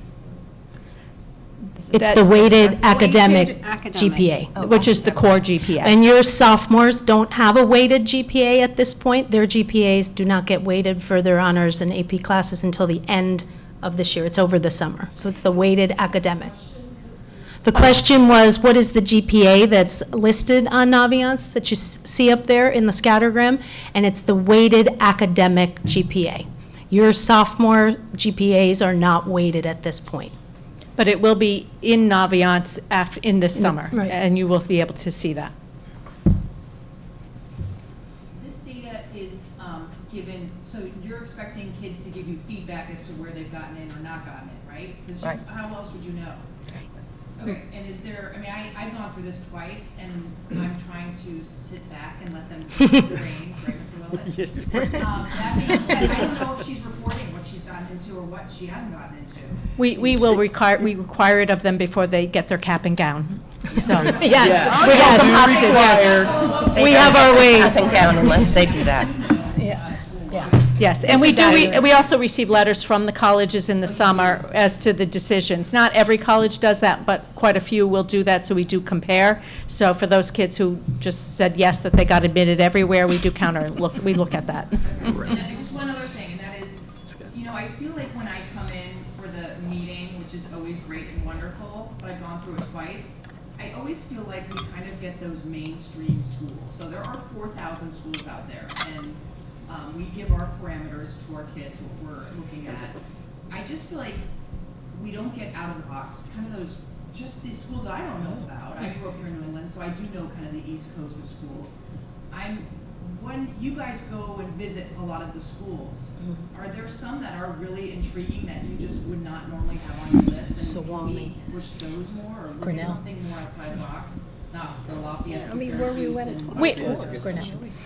GPA? It's That's the weighted academic Weighted academic. GPA. which is the core GPA. And your sophomores don't have a weighted GPA at this point. Their GPAs do not get weighted for their honors and AP classes until the end of this year. It's over the summer. So it's the weighted academic. The question was, what is the GPA that's listed on Naviance that you see up there in the scattergram? And it's the weighted academic GPA. Your sophomore GPAs are not weighted at this point. But it will be in Naviance in this summer, right. and you will be able to see that. This data is given, so you're expecting kids to give you feedback as to where they've gotten in or not gotten in, right? Because Right. how else would you know? Okay, and is there, I mean, I've gone through this twice, and I'm trying to sit back and let them take the reins, right, Mr. Willett? That being said, I don't know if she's reporting what she's gotten into or what she hasn't gotten into. We require it of them before they get their cap and gown. So, yes, Yes. We have our ways. Passing down unless they do that. yes. And we also receive letters from the colleges in the summer as to the decisions. Not every college does that, but quite a few will do that, so we do compare. So for those kids who just said yes, that they got admitted everywhere, we do we look at that. And just one other thing, and that is, you know, I feel like when I come in for the meeting, which is always great and wonderful, but I've gone through it twice, I always feel like we kind of get those mainstream schools. So there are 4,000 schools out there, and we give our parameters to our kids, what we're looking at. I just feel like we don't get out of the box, kind of those, just these schools that I don't know about. I grew up here in New England, so I do know kind of the East Coast of schools. When you guys go and visit a lot of the schools, are there some that are really intriguing that you just would not normally have on your list? And can we push those more, or look at something more outside the box? Not the Lafayette, Syracuse, and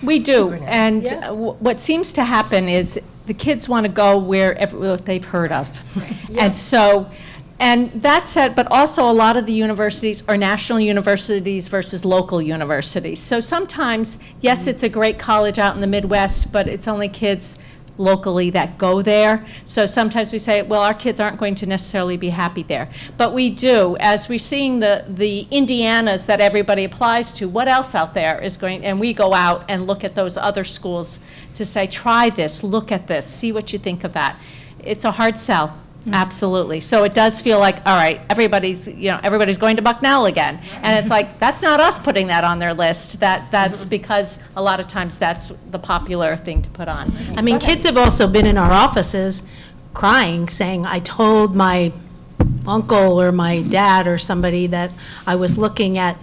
We do, and what seems to happen is the kids want to go where what they've heard of. And so, and that said, but also a lot of the universities are national universities versus local universities. So sometimes, yes, it's a great college out in the Midwest, but it's only kids locally that go there. So sometimes we say, well, our kids aren't going to necessarily be happy there. But we do, as we're seeing the Indianas that everybody applies to, what else out there is going, and we go out and look at those other schools to say, try this, look at this, see what you think of that. It's a hard sell. Absolutely. So it does feel like, all right, everybody's going to Bucknell again. And it's like, that's not us putting that on their list. That's because a lot of times that's the popular thing to put on. I mean, kids have also been in our offices crying, saying, I told my uncle or my dad or somebody that I was looking at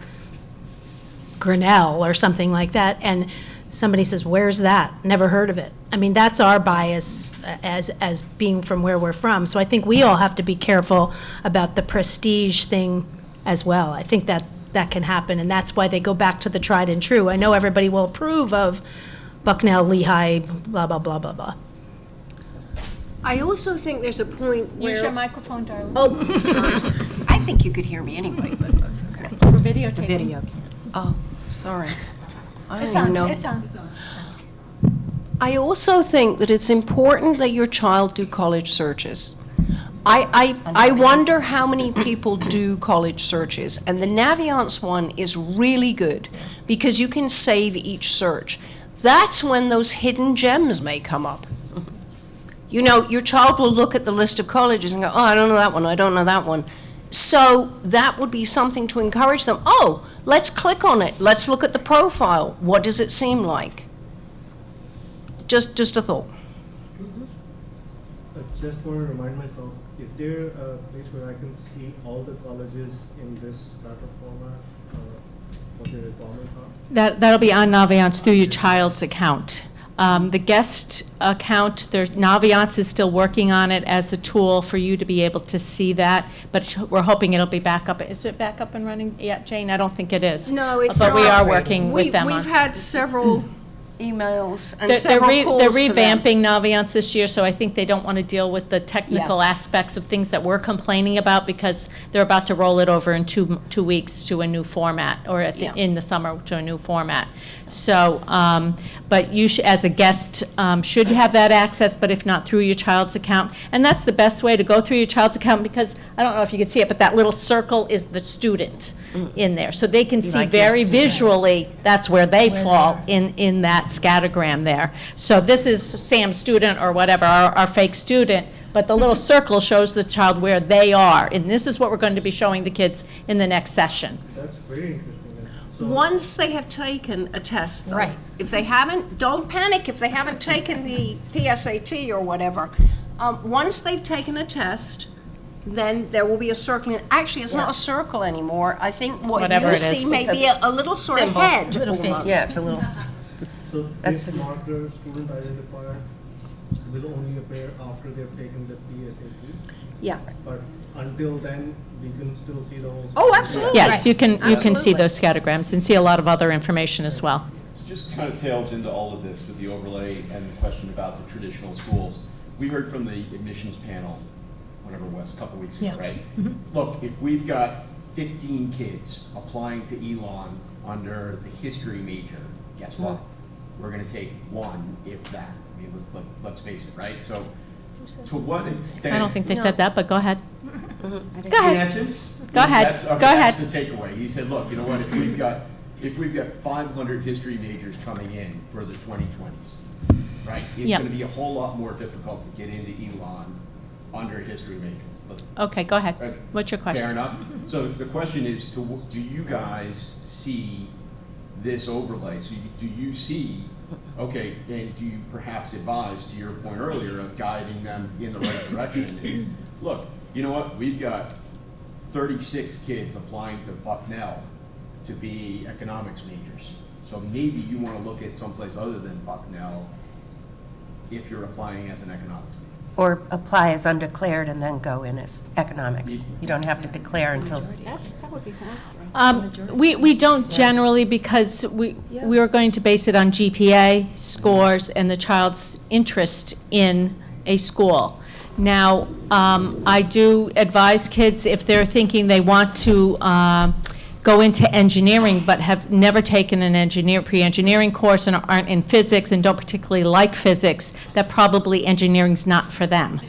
Grinnell or something like that, and somebody says, where's that? Never heard of it. I mean, that's our bias as being from where we're from. So I think we all have to be careful about the prestige thing as well. I think that can happen, and that's why they go back to the tried and true. I know everybody will approve of Bucknell, Lehigh, blah, blah, blah, blah, blah. I also think there's a point where. Use your microphone, darling. Oh, sorry. I think you could hear me anyway, but that's okay. We're videotaping. Video. Oh, sorry. I don't It's even on, know. it's on. I also think that it's important that your child do college searches. I wonder how many people do college searches, and the Naviance one is really good because you can save each search. That's when those hidden gems may come up. You know, your child will look at the list of colleges and go, oh, I don't know that one, I don't know that one. So that would be something to encourage them. Oh, let's click on it. Let's look at the profile. What does it seem like? Just a thought. I just want to remind myself, is there a place where I can see all the colleges in this data format, what the requirements are? That'll be on Naviance through your child's account. The guest account, Naviance is still working on it as a tool for you to be able to see that, but we're hoping it'll be back up. Is it back up and running yet, Jane? I don't think it is. No, it's But not. we are working with them on. We've had several emails and They're several calls they're to them. revamping Naviance this year, so I think they don't want to deal with the technical aspects of things that we're complaining about because they're about to roll it over in two weeks to a new format, or in the summer to a new format. So, But you, as a guest, should have that access, but if not, through your child's account. And that's the best way to go through your child's account, because, I don't know if you can see it, but that little circle is the student in there. So they can see like your very student. visually, that's where they fall in that scattergram there. So this is Sam's student or whatever, our fake student, but the little circle shows the child where they are. And this is what we're going to be showing the kids in the next session. That's very interesting. So Once they have taken a test, though. Right. If they haven't, don't panic if they haven't taken the PSAT or whatever. Once they've taken a test, then there will be a circle. Actually, it's not a circle anymore. I think what Whatever you it see is. may be a little sort of head almost. Yeah, it's a little, So That's this marker, student identifier, will only appear after they've taken the PSAT, Yeah. but until then, we can still see the whole. Oh, absolutely. Yes, you can see Absolutely. those scattergrams and see a lot of other information as well. So just kind of tails into all of this with the overlay and the question about the traditional schools. We heard from the admissions panel, whatever it was, a couple weeks ago, right? Look, if we've got 15 kids applying to Elon under the history major, guess what? We're gonna take one, if that. I mean, let's face it, right? So, to what extent? I don't think they said that, but go ahead. Go In ahead. essence. Go ahead. That's- okay, Go ahead. That's the takeaway. He said, look, you know what, if we've got 500 history majors coming in for the 2020s, right? It's Yep. gonna be a whole lot more difficult to get into Elon under a history major. Look, Okay, go ahead. uh, What's your question? Fair enough. So the question is, do you guys see this overlay? So do you see, okay, and do you perhaps advise, to your point earlier, of guiding them in the right direction? Is, look, you know what, we've got 36 kids applying to Bucknell to be economics majors. So maybe you want to look at someplace other than Bucknell if you're applying as an economics major. or apply as undeclared and then go in as economics. You don't have to declare until, We don't generally, because we are going to base it on GPA scores and the child's interest in a school. Now, I do advise kids, if they're thinking they want to go into engineering but have never taken an pre-engineering course and aren't in physics and don't particularly like physics, that probably engineering's not for them.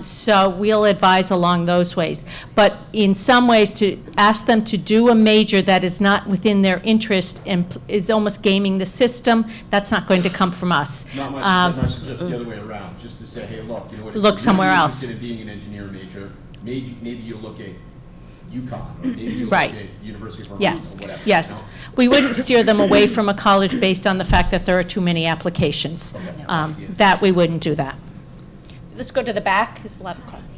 So we'll advise along those ways. But in some ways, to ask them to do a major that is not within their interest and is almost gaming the system, that's not going to come from us. Not my suggestion, the other way around, just to say, hey, look, you know what? if Look you're somewhere really else. interested in being an engineer major, maybe you'll look at UConn, or maybe you'll look Right. at University of Vermont, Yes, or whatever. yes. you know? We wouldn't steer them away from a college based on the fact that there are too many applications. That, we wouldn't do that. Let's go to the back. There's a lot of questions.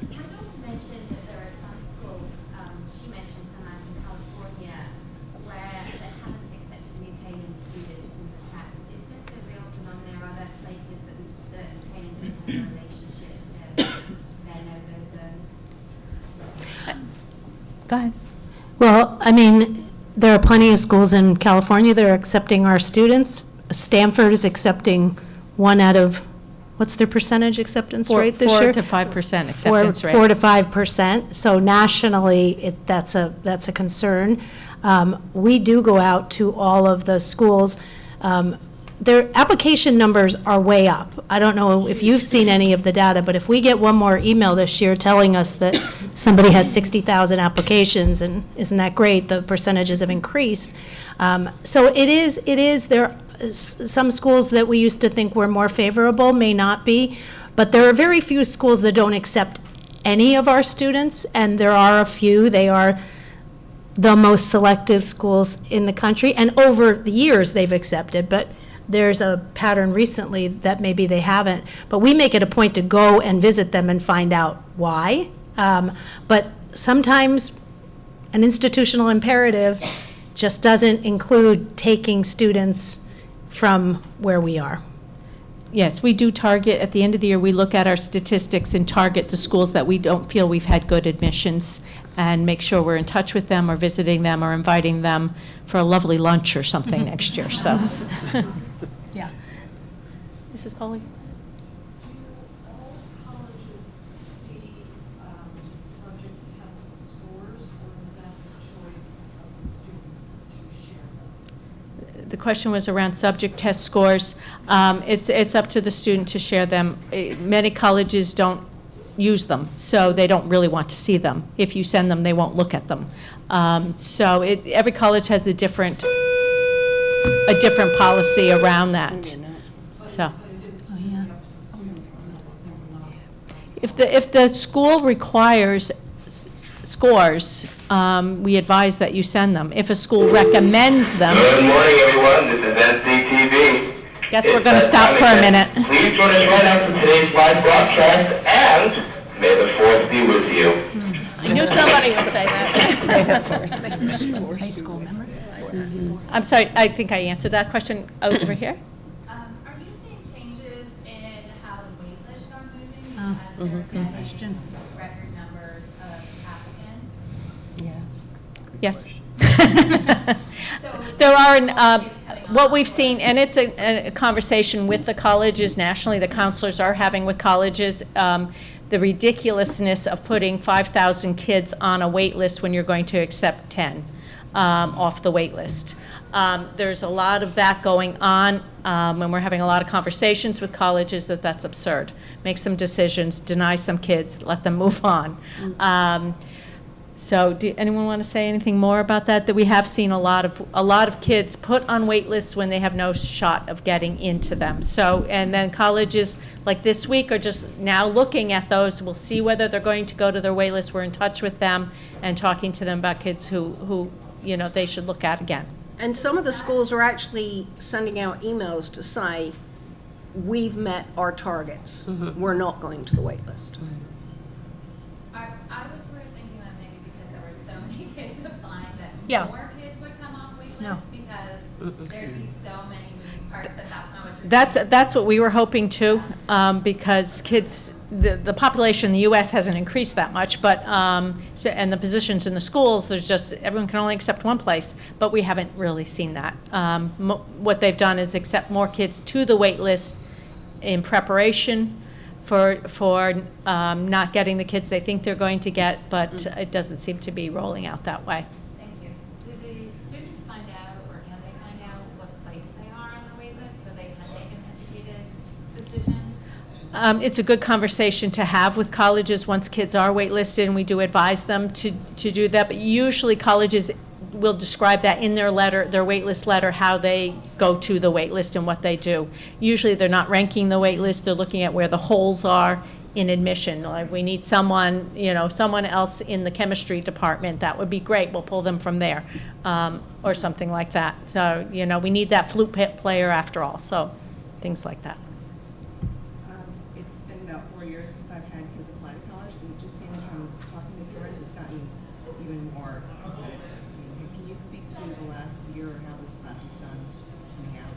My daughter mentioned that there are some schools, she mentioned some out in California, where they haven't accepted New Canaan students in the past. Is this a real phenomenon? Are there places that New Canaan doesn't have relationships, they're no-go zones? Go ahead. Well, I mean, there are plenty of schools in California that are accepting our students. Stanford is accepting 1 out of, what's their percentage acceptance rate this year? 4 to 5% acceptance rate. 4 to 5%. So nationally, that's a concern. We do go out to all of the schools. Their application numbers are way up. I don't know if you've seen any of the data, but if we get one more email this year telling us that somebody has 60,000 applications, and isn't that great, the percentages have increased. So it is, there are some schools that we used to think were more favorable may not be, but there are very few schools that don't accept any of our students, and there are a few. They are the most selective schools in the country, and over the years they've accepted, but there's a pattern recently that maybe they haven't. But we make it a point to go and visit them and find out why. But sometimes an institutional imperative just doesn't include taking students from where we are. Yes, we do target, at the end of the year, we look at our statistics and target the schools that we don't feel we've had good admissions, and make sure we're in touch with them or visiting them or inviting them for a lovely lunch or something next year, so. Yeah. Mrs. Polly? All colleges see subject test scores, or is that the choice of the students to share them? the question was around subject test scores. It's up to the student to share them. Many colleges don't use them, so they don't really want to see them. If you send them, they won't look at them. So every college has a different policy around that. So, if the school requires scores, we advise that you send them. If a school recommends them. Good morning, everyone. This is SDTV. Guess we're going to stop for a minute. Please join us right after today's live broadcast, and may the fourth be with you. I knew somebody would say that. High school, remember? I'm sorry, I think I answered that question over here. Are you seeing changes in how the wait lists are moving because they're getting record numbers of applicants? Yes. There are, what we've seen, and it's a conversation with the colleges nationally, the counselors are having with colleges, the ridiculousness of putting 5,000 kids on a wait list when you're going to accept 10 off the wait list. There's a lot of that going on, and we're having a lot of conversations with colleges that that's absurd. Make some decisions, deny some kids, let them move on. So, do anyone want to say anything more about that? That we have seen a lot of kids put on wait lists when they have no shot of getting into them. So, and then colleges like this week are just now looking at those. We'll see whether they're going to go to their wait list. We're in touch with them and talking to them about kids who they should look at again. And some of the schools are actually sending out emails to say, we've met our targets. We're not going to the wait list. I was sort of thinking that maybe because there were so many kids applying that Yeah. more kids would come off wait No. lists because there'd be so many moving parts, but that's not what you're saying. That's what we were hoping too, because kids, the population in the U.S. hasn't increased that much, but and the positions in the schools, there's just, everyone can only accept one place, but we haven't really seen that. What they've done is accept more kids to the wait list in preparation for not getting the kids they think they're going to get, but it doesn't seem to be rolling out that way. Thank you. Do the students find out, or can they find out what place they are on the wait list so they can make an educated decision? It's a good conversation to have with colleges once kids are waitlisted, and we do advise them to do that. But usually colleges will describe that in their letter, their waitlist letter, how they go to the waitlist and what they do. Usually they're not ranking the waitlist, they're looking at where the holes are in admission. Like, we need someone, someone else in the chemistry department, that would be great, we'll pull them from there, or something like that. So, we need that flute player after all, so things like that. It's been about 4 years since I've had kids apply to college, and it just seems from talking to parents, it's gotten even more competitive. Can you speak to the last year or how this class is done coming out?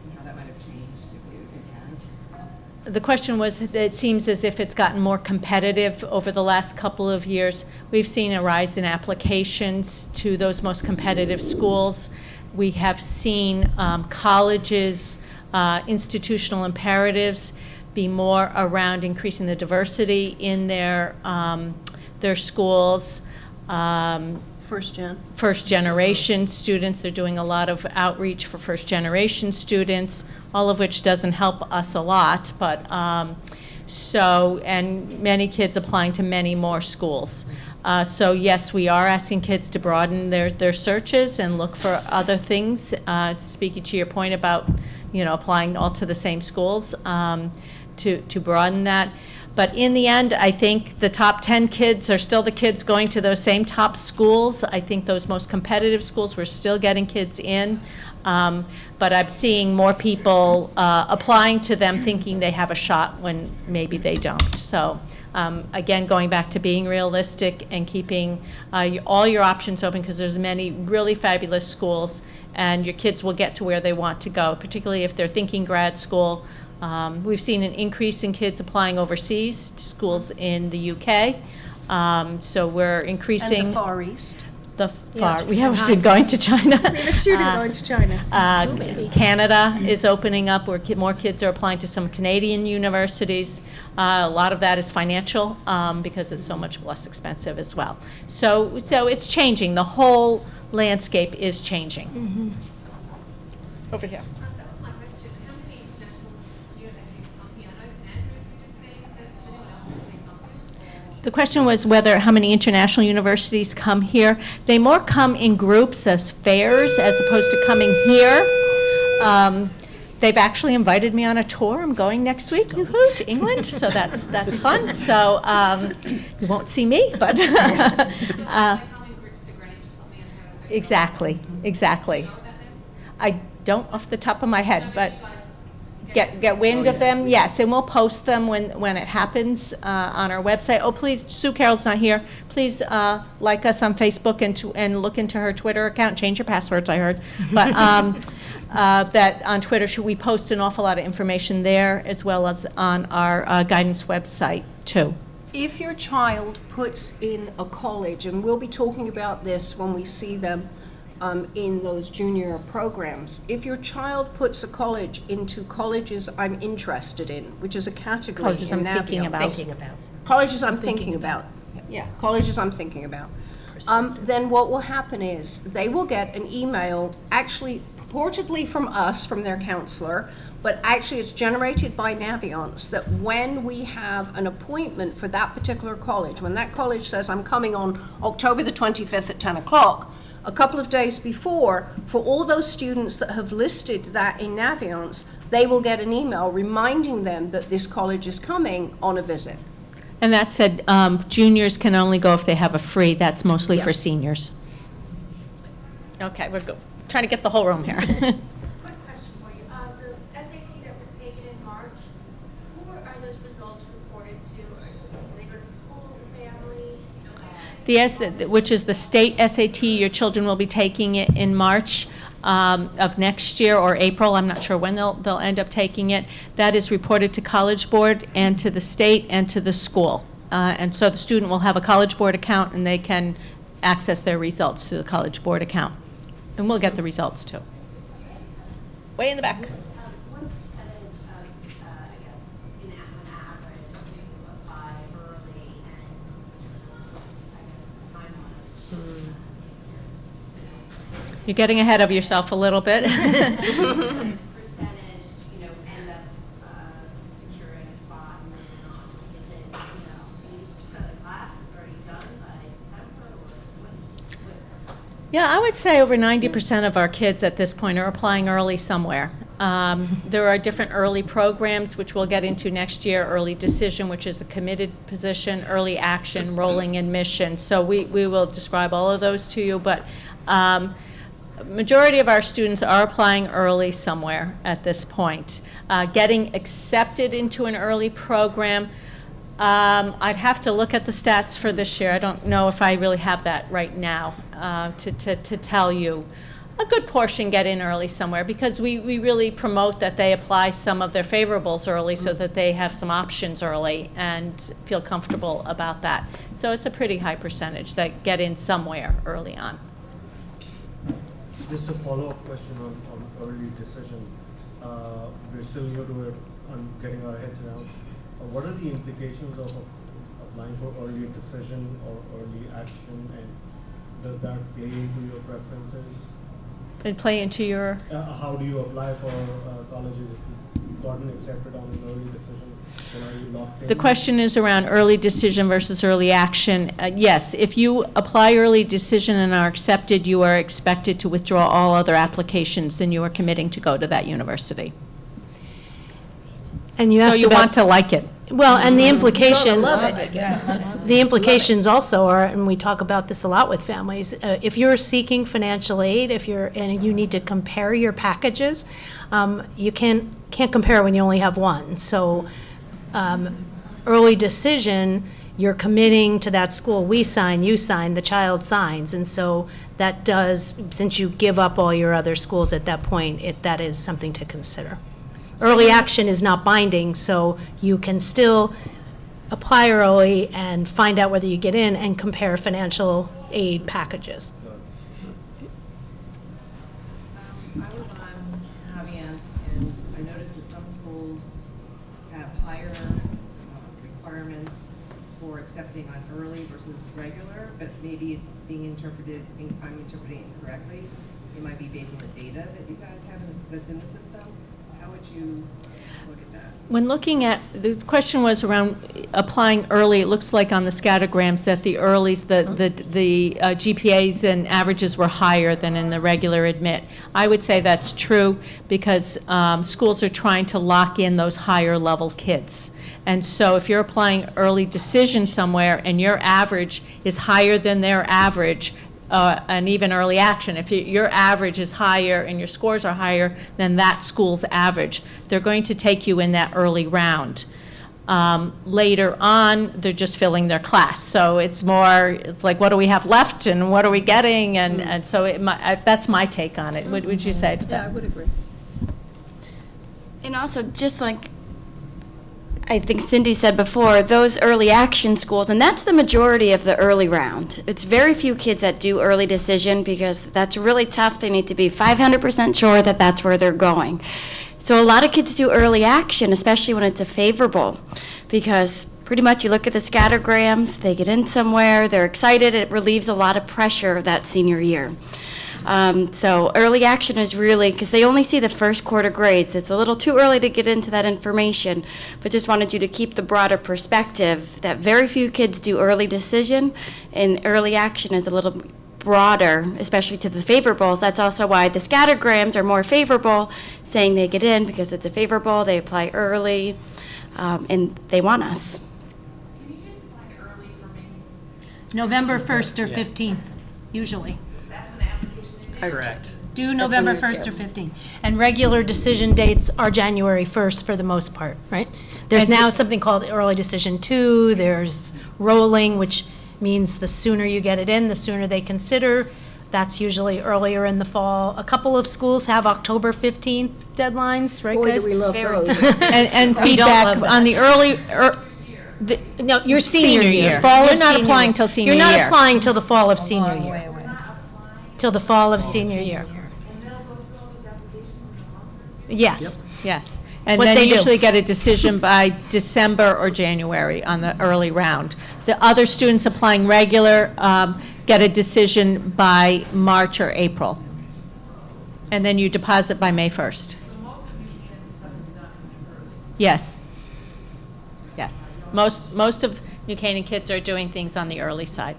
And how that might have changed if it has? The question was, it seems as if it's gotten more competitive over the last couple of years. We've seen a rise in applications to those most competitive schools. We have seen colleges, institutional imperatives be more around increasing the diversity in their schools. First generation students, they're doing a lot of outreach for first generation students, all of which doesn't help us a lot, but and many kids applying to many more schools. So yes, we are asking kids to broaden their searches and look for other things. Speaking to your point about, applying all to the same schools, to broaden that. But in the end, I think the top 10 kids are still the kids going to those same top schools. I think those most competitive schools, we're still getting kids in. But I'm seeing more people applying to them thinking they have a shot when maybe they don't. So again, going back to being realistic and keeping all your options open, because there's many really fabulous schools, and your kids will get to where they want to go, particularly if they're thinking grad school. We've seen an increase in kids applying overseas to schools in the UK. So we're increasing. And the Far East. We have a student going to China. We have a student going to China. Canada is opening up, where more kids are applying to some Canadian universities. A lot of that is financial, because it's so much less expensive as well. So it's changing. The whole landscape is changing. over here. That was my question. How many international students actually come here? I know St. Andrews participating. Is anyone else actually come here? The question was whether, how many international universities come here. They more come in groups as fairs as opposed to coming here. They've actually invited me on a tour. I'm going next week, woo-hoo, to England, so that's fun. So you won't see me, but exactly. I don't off the top of my head, but get wind of them, yes, and we'll post them when it happens on our website. Oh, please, Sue Carroll's not here. Please like us on Facebook and look into her Twitter account. Change your passwords, I heard. But that on Twitter, we post an awful lot of information there as well as on our guidance website too. If your child puts in a college, and we'll be talking about this when we see them in those junior programs, if your child puts a college into colleges I'm interested in, which is a category Colleges in I'm thinking Navient. about. Colleges I'm thinking about. Yeah, colleges I'm thinking about. Then what will happen is they will get an email, actually purportedly from us, from their counselor, but actually it's generated by Navient, that when we have an appointment for that particular college, when that college says I'm coming on October the 25th at 10 o'clock, a couple of days before, for all those students that have listed that in Navient, they will get an email reminding them that this college is coming on a visit. And that said, juniors can only go if they have a free. That's mostly for seniors. Okay, we're trying to get the whole room here. Quick question for you. The SAT that was taken in March, who are those results reported to? Do they go to the school, the family? Which is the state SAT, your children will be taking it in March of next year or April. I'm not sure when they'll end up taking it. That is reported to College Board and to the state and to the school. And so the student will have a College Board account and they can access their results through the College Board account. And we'll get the results too. Way in the back. What percentage of, I guess, on average, do you apply early and, I guess, the timeline? You're getting ahead of yourself a little bit. Percentage, end up securing a spot and then not? Is it, 80% of the class is already done by December, or what? Yeah, I would say over 90% of our kids at this point are applying early somewhere. There are different early programs, which we'll get into next year, early decision, which is a committed position, early action, rolling admission. So we will describe all of those to you, but majority of our students are applying early somewhere at this point. Getting accepted into an early program, I'd have to look at the stats for this year. I don't know if I really have that right now to tell you. A good portion get in early somewhere because we really promote that they apply some of their favorables early so that they have some options early and feel comfortable about that. So it's a pretty high percentage that get in somewhere early on. Just a follow-up question on early decision. We're still new to it, on getting our heads around. What are the implications of applying for early decision or early action, and does that play into your preferences? And play into your? How do you apply for colleges if you've gotten accepted on an early decision? Then are you locked in? The question is around early decision versus early action. Yes, if you apply early decision and are accepted, you are expected to withdraw all other applications and you are committing to go to that university. And you asked so you about, want to like it. Well, and the implication, Love the implications also are, and we talk about this a lot with families, if you're seeking financial aid, and you need to compare your packages, you can't compare when you only have one. So early decision, you're committing to that school. We sign, you sign, the child signs. And so that does, since you give up all your other schools at that point, that is something to consider. Early action is not binding, so you can still apply early and find out whether you get in and compare financial aid packages. I was on Naviance, and I noticed that some schools have higher requirements for accepting on early versus regular, but maybe it's being interpreted, I'm interpreting it incorrectly. you might be basing the data that you guys have that's in the system? How would you look at that? When looking at, the question was around applying early, it looks like on the scattergrams that the earlies, the GPAs and averages were higher than in the regular admit. I would say that's true because schools are trying to lock in those higher level kids. And so if you're applying early decision somewhere and your average is higher than their average, and even early action, if your average is higher and your scores are higher than that school's average, they're going to take you in that early round. Later on, they're just filling their class. So it's like, what do we have left and what are we getting? And so that's my take on it. What would you say to that? Yeah, I would agree. And also, just like I think Cindy said before, those early action schools, and that's the majority of the early round. It's very few kids that do early decision because that's really tough. They need to be 500% sure that that's where they're going. So a lot of kids do early action, especially when it's a favorable, because pretty much you look at the scattergrams, they get in somewhere, they're excited, it relieves a lot of pressure that senior year. So early action is really, because they only see the first quarter grades, it's a little too early to get into that information, but just wanted you to keep the broader perspective that very few kids do early decision, and early action is a little broader, especially to the favorables. That's also why the scattergrams are more favorable, saying they get in because it's a favorable, they apply early, and they want us. Can you just define early for me? November 1st or 15th, usually. That's when the application is in? Correct. Due November 1st or 15th. And regular decision dates are January 1st for the most part, right? There's now something called early decision 2, there's rolling, which means the sooner you get it in, the sooner they consider. That's usually earlier in the fall. A couple of schools have October 15th deadlines, right, Boy, guys? do we love those. And We don't feedback love that. on the early, No, your senior year. Fall You're of not senior applying year. till senior year. You're not applying till the fall of senior year. Till the fall of senior year. Yes. Yes. And What then they do. usually get a decision by December or January on the early round. The other students applying regular get a decision by March or April. And then you deposit by May 1st. Yes. Yes. Most of New Canaan kids are doing things on the early side.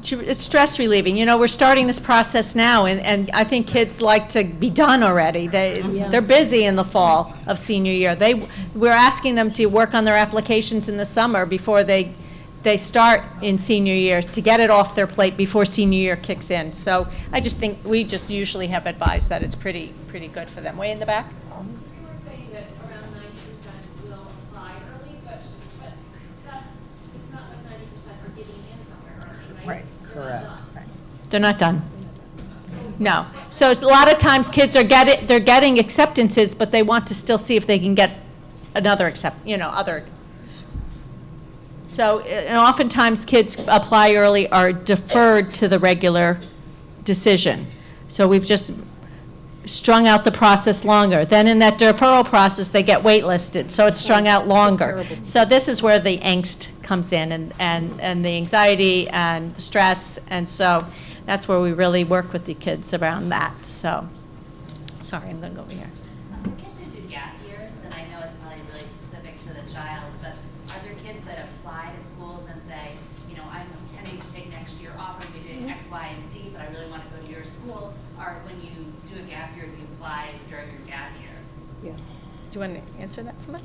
It's stress relieving. You know, we're starting this process now, and I think kids like to be done already. They're busy in the fall of senior year. We're asking them to work on their applications in the summer before they start in senior year, to get it off their plate before senior year kicks in. So I just think we just usually have advised that it's pretty good for them. Way in the back? You were saying that around 90% will apply early, but it's not like 90% are getting in somewhere early, right? Right, correct. They're not done. No. So a lot of times kids they're getting acceptances, but they want to still see if they can get another other. So, and oftentimes kids apply early are deferred to the regular decision. So we've just strung out the process longer. Then in that deferral process, they get waitlisted, so it's strung out longer. So this is where the angst comes in, and the anxiety and the stress, and so that's where we really work with the kids around that. So, sorry, I'm going to go over here. The kids who do gap years, and I know it's probably really specific to the child, but are there kids that apply to schools and say, I'm intending to take next year off, I'm doing X, Y, and Z, but I really want to go to your school? Or when you do a gap year, do you apply during your gap year? Yeah. Do you want to answer that, somebody?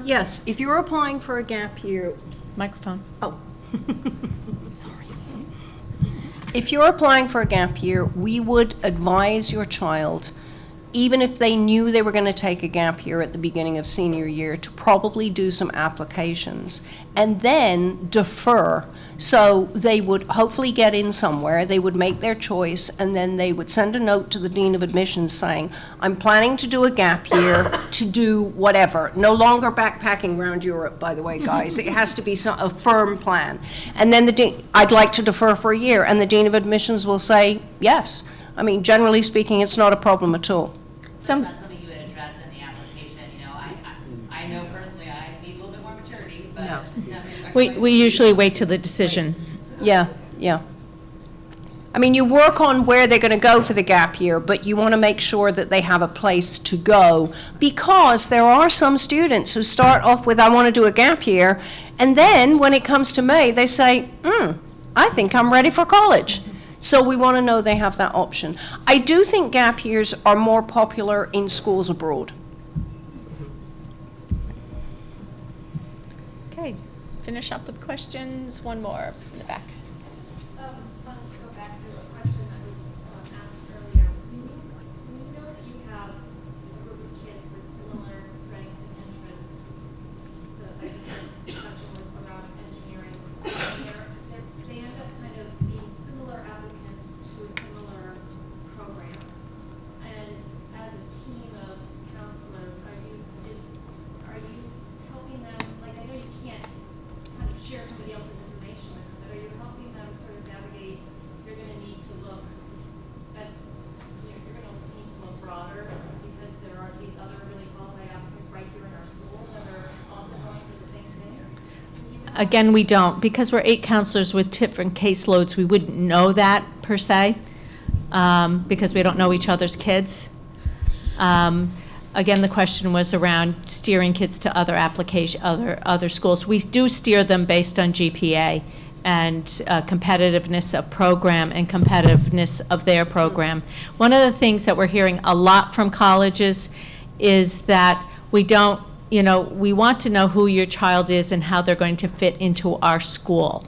Yes, if you're applying for a gap year. Microphone. Oh. Sorry. If you're applying for a gap year, we would advise your child, even if they knew they were going to take a gap year at the beginning of senior year, to probably do some applications and then defer. So they would hopefully get in somewhere, they would make their choice, and then they would send a note to the Dean of Admissions saying, I'm planning to do a gap year to do whatever. No longer backpacking around Europe, by the way, guys. It has to be a firm plan. And then I'd like to defer for a year, and the Dean of Admissions will say, yes. I mean, generally speaking, it's not a problem at all. That's not something you would address in the application. I know personally I need a little bit more maturity, but We usually wait till the decision. Yeah. I mean, you work on where they're going to go for the gap year, but you want to make sure that they have a place to go, because there are some students who start off with, I want to do a gap year, and then when it comes to May, they say, I think I'm ready for college. So we want to know they have that option. I do think gap years are more popular in schools abroad. Okay, finish up with questions. One more in the back. Wanted to go back to a question that was asked earlier. When you know that you have a group of kids with similar strengths and interests, I think the question was around engineering, they end up kind of being similar applicants to a similar program. And as a team of counselors, are you helping them, like, I know you can't kind of share somebody else's information with them, but are you helping them sort of navigate, you're going to need to look at, you're going to need to look broader because there are these other really qualified applicants right here in our school that are also going through the same things? Again, we don't. Because we're 8 counselors with different caseloads, we wouldn't know that per se, because we don't know each other's kids. Again, the question was around steering kids to other other schools. We do steer them based on GPA and competitiveness of program and competitiveness of their program. One of the things that we're hearing a lot from colleges is that we don't, we want to know who your child is and how they're going to fit into our school.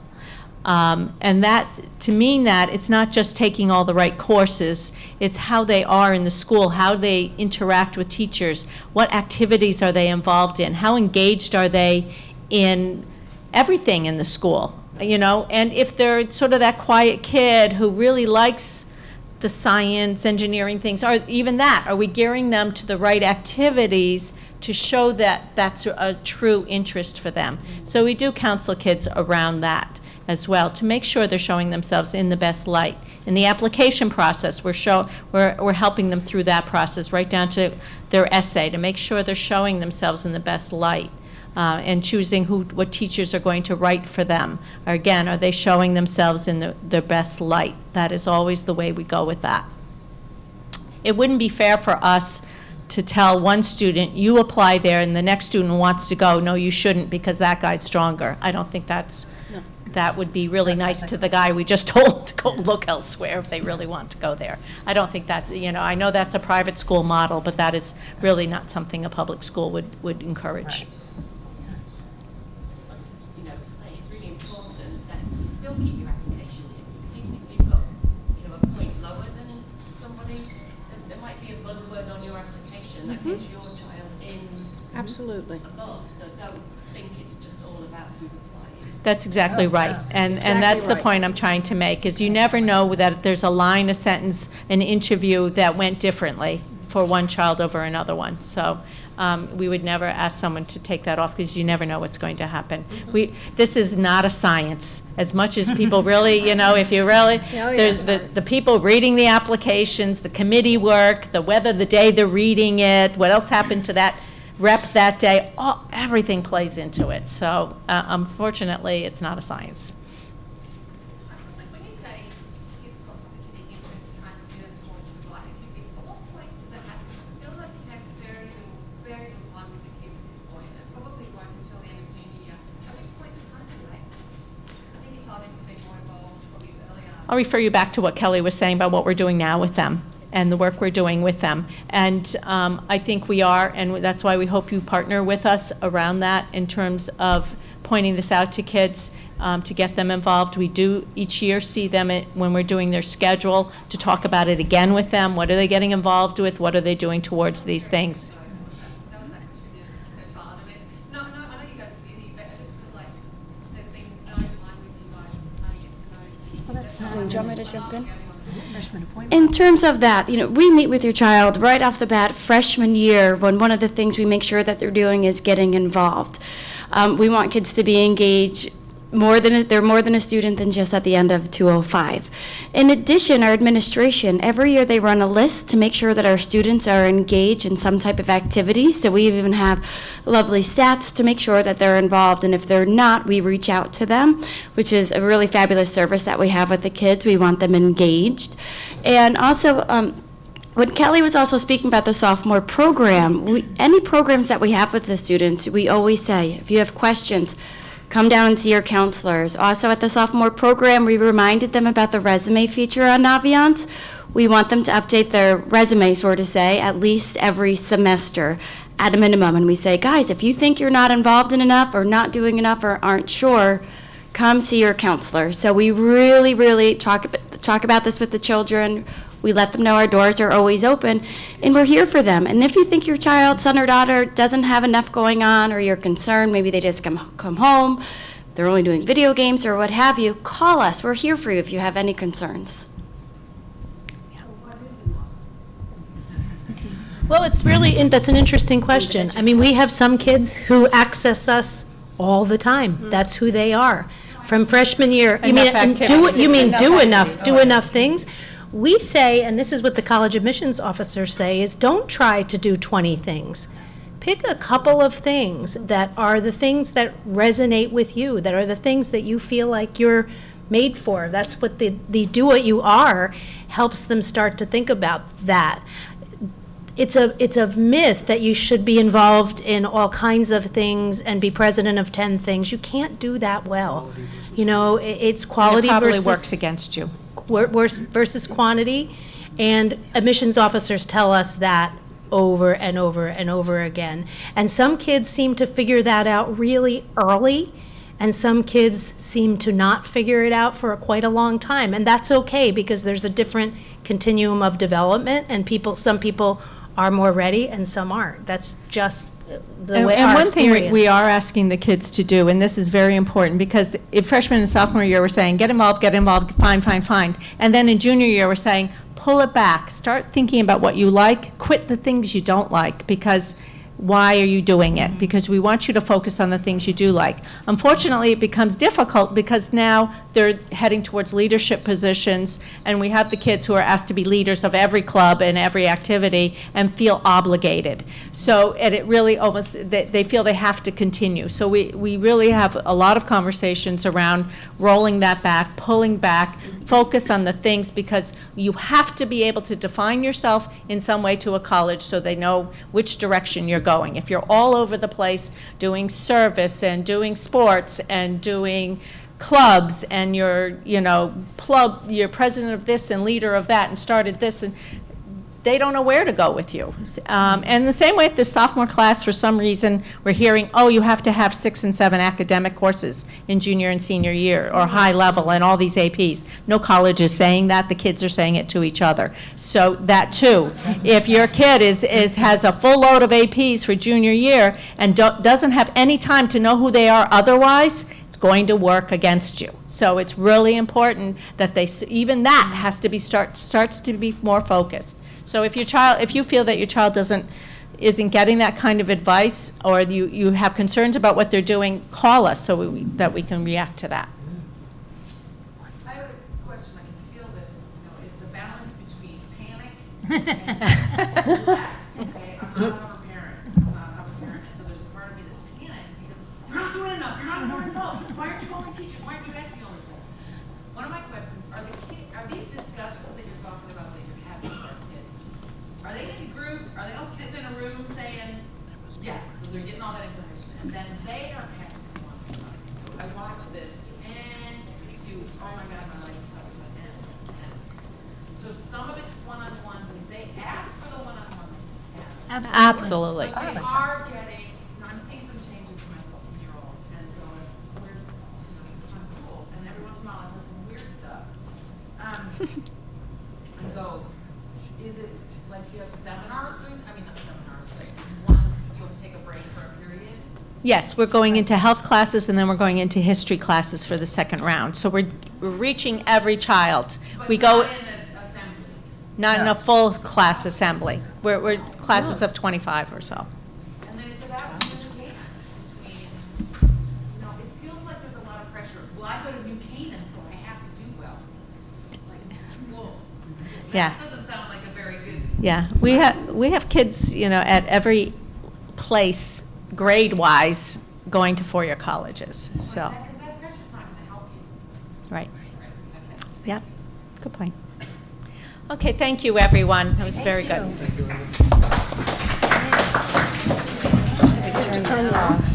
And that, to mean that, it's not just taking all the right courses, it's how they are in the school, how they interact with teachers, what activities are they involved in, how engaged are they in everything in the school, and if they're sort of that quiet kid who really likes the science, engineering things, or even that, are we gearing them to the right activities to show that that's a true interest for them? So we do counsel kids around that as well, to make sure they're showing themselves in the best light. In the application process, we're helping them through that process, right down to their essay, to make sure they're showing themselves in the best light, and choosing what teachers are going to write for them. Or again, are they showing themselves in their best light? That is always the way we go with that. It wouldn't be fair for us to tell one student, you apply there, and the next student wants to go, no, you shouldn't because that guy's stronger. I don't think that would be really nice to the guy we just told to go look elsewhere if they really want to go there. I don't think that, I know that's a private school model, but that is really not something a public school would encourage. To say it's really important that you still keep your application in, because even if you've got, a point lower than somebody, there might be a buzzword on your application that gets your child in Absolutely. above, so don't think it's just all about who's applying. That's exactly right. And that's the point I'm trying to make, is you never know that there's a line, a sentence, an interview that went differently for one child over another one. So we would never ask someone to take that off, because you never know what's going to happen. This is not a science. As much as people really, if you really, there's the people reading the applications, the committee work, the weather, the day they're reading it, what else happened to that rep that day, everything plays into it. So unfortunately, it's not a science. When you say kids got specific interests trying to do this more to provide activities, at what point does that happen? It feels like you take very little time with the kids at this point, and probably won't until the end of junior year. At which point does it kind of too late? I think your child needs to be more involved probably earlier. I'll refer you back to what Kelly was saying about what we're doing now with them and the work we're doing with them. And I think we are, and that's why we hope you partner with us around that in terms of pointing this out to kids, to get them involved. We do each year see them when we're doing their schedule to talk about it again with them. What are they getting involved with? What are they doing towards these things? Do you want me to jump in? In terms of that, we meet with your child right off the bat freshman year, when one of the things we make sure that they're doing is getting involved. We want kids to be engaged they're more than a student than just at the end of 205. In addition, our administration, every year they run a list to make sure that our students are engaged in some type of activity. So we even have lovely stats to make sure that they're involved. And if they're not, we reach out to them, which is a really fabulous service that we have with the kids. We want them engaged. And also, when Kelly was also speaking about the sophomore program, any programs that we have with the students, we always say, if you have questions, come down and see your counselors. Also at the sophomore program, we reminded them about the resume feature on Naviance. We want them to update their resume, so to say, at least every semester at a minimum. And we say, guys, if you think you're not involved in enough or not doing enough or aren't sure, come see your counselor. So we really, really talk about this with the children. We let them know our doors are always open, and we're here for them. And if you think your child, son or daughter, doesn't have enough going on, or you're concerned, maybe they just come home, they're only doing video games or what have you, call us. We're here for you if you have any concerns. Well, that's an interesting question. I mean, we have some kids who access us all the time. That's who they are. From freshman year, do enough things? We say, and this is what the college admissions officers say, is don't try to do 20 things. Pick a couple of things that are the things that resonate with you, that are the things that you feel like you're made for. That's what the do what you are helps them start to think about that. It's a myth that you should be involved in all kinds of things and be president of 10 things. You can't do that well. You know, it's quality And it probably versus works against you. Versus quantity, and admissions officers tell us that over and over and over again. And some kids seem to figure that out really early, and some kids seem to not figure it out for quite a long time. And that's okay, because there's a different continuum of development, and some people are more ready and some aren't. That's just the way and our one thing experience. we are asking the kids to do, and this is very important, because in freshman and sophomore year, we're saying, get involved, fine. And then in junior year, we're saying, pull it back. Start thinking about what you like. Quit the things you don't like, because why are you doing it? Because we want you to focus on the things you do like. Unfortunately, it becomes difficult because now they're heading towards leadership positions, and we have the kids who are asked to be leaders of every club and every activity and feel obligated. So, and it really almost, they feel they have to continue. So we really have a lot of conversations around rolling that back, pulling back, focus on the things, because you have to be able to define yourself in some way to a college so they know which direction you're going. If you're all over the place doing service and doing sports and doing clubs, and you're president of this and leader of that and started this, and they don't know where to go with you. And the same way with the sophomore class, for some reason, we're hearing, oh, you have to have 6 and 7 academic courses in junior and senior year, or high level, and all these APs. No college is saying that. The kids are saying it to each other. So that too, if your kid has a full load of APs for junior year and doesn't have any time to know who they are otherwise, it's going to work against you. So it's really important that even that has to be starts to be more focused. So if you feel that your child isn't getting that kind of advice, or you have concerns about what they're doing, call us so that we can react to that. I have a question. I can feel that, if the balance between panic and relax, okay? I'm not a parent. And so there's a part of me that's panicked because you're not doing enough. You're not doing enough. Why aren't you calling teachers? Why aren't you asking all this stuff? One of my questions, are these discussions that you're talking about that you're having with our kids, are they in a group? Are they all sitting in a room saying, yes, so they're getting all that information, and then they are passing it on to another. So I watch this, and oh my God, my life is covered by and. So some of it's one-on-one, when they ask for the one-on-one, they have. Absolutely. But they are getting, I'm seeing some changes in my 14-year-olds, and going, where's, I'm cool, and every once in a while I listen to weird stuff. And go, is it like you have seminars during, not seminars, but you'll take a break for a period? Yes, we're going into health classes, and then we're going into history classes for the second round. So we're reaching every child. But We go not in the assembly. not in a full class assembly. We're classes of 25 or so. And then it's about doing the dance between, it feels like there's a lot of pressure Yeah. That doesn't sound like a very good. Yeah, we have kids, at every place, grade-wise, going to four-year colleges, so. Because that pressure's not going to help you. Right. Yeah, good point. Okay, thank you, everyone. That was very good. Turn it off.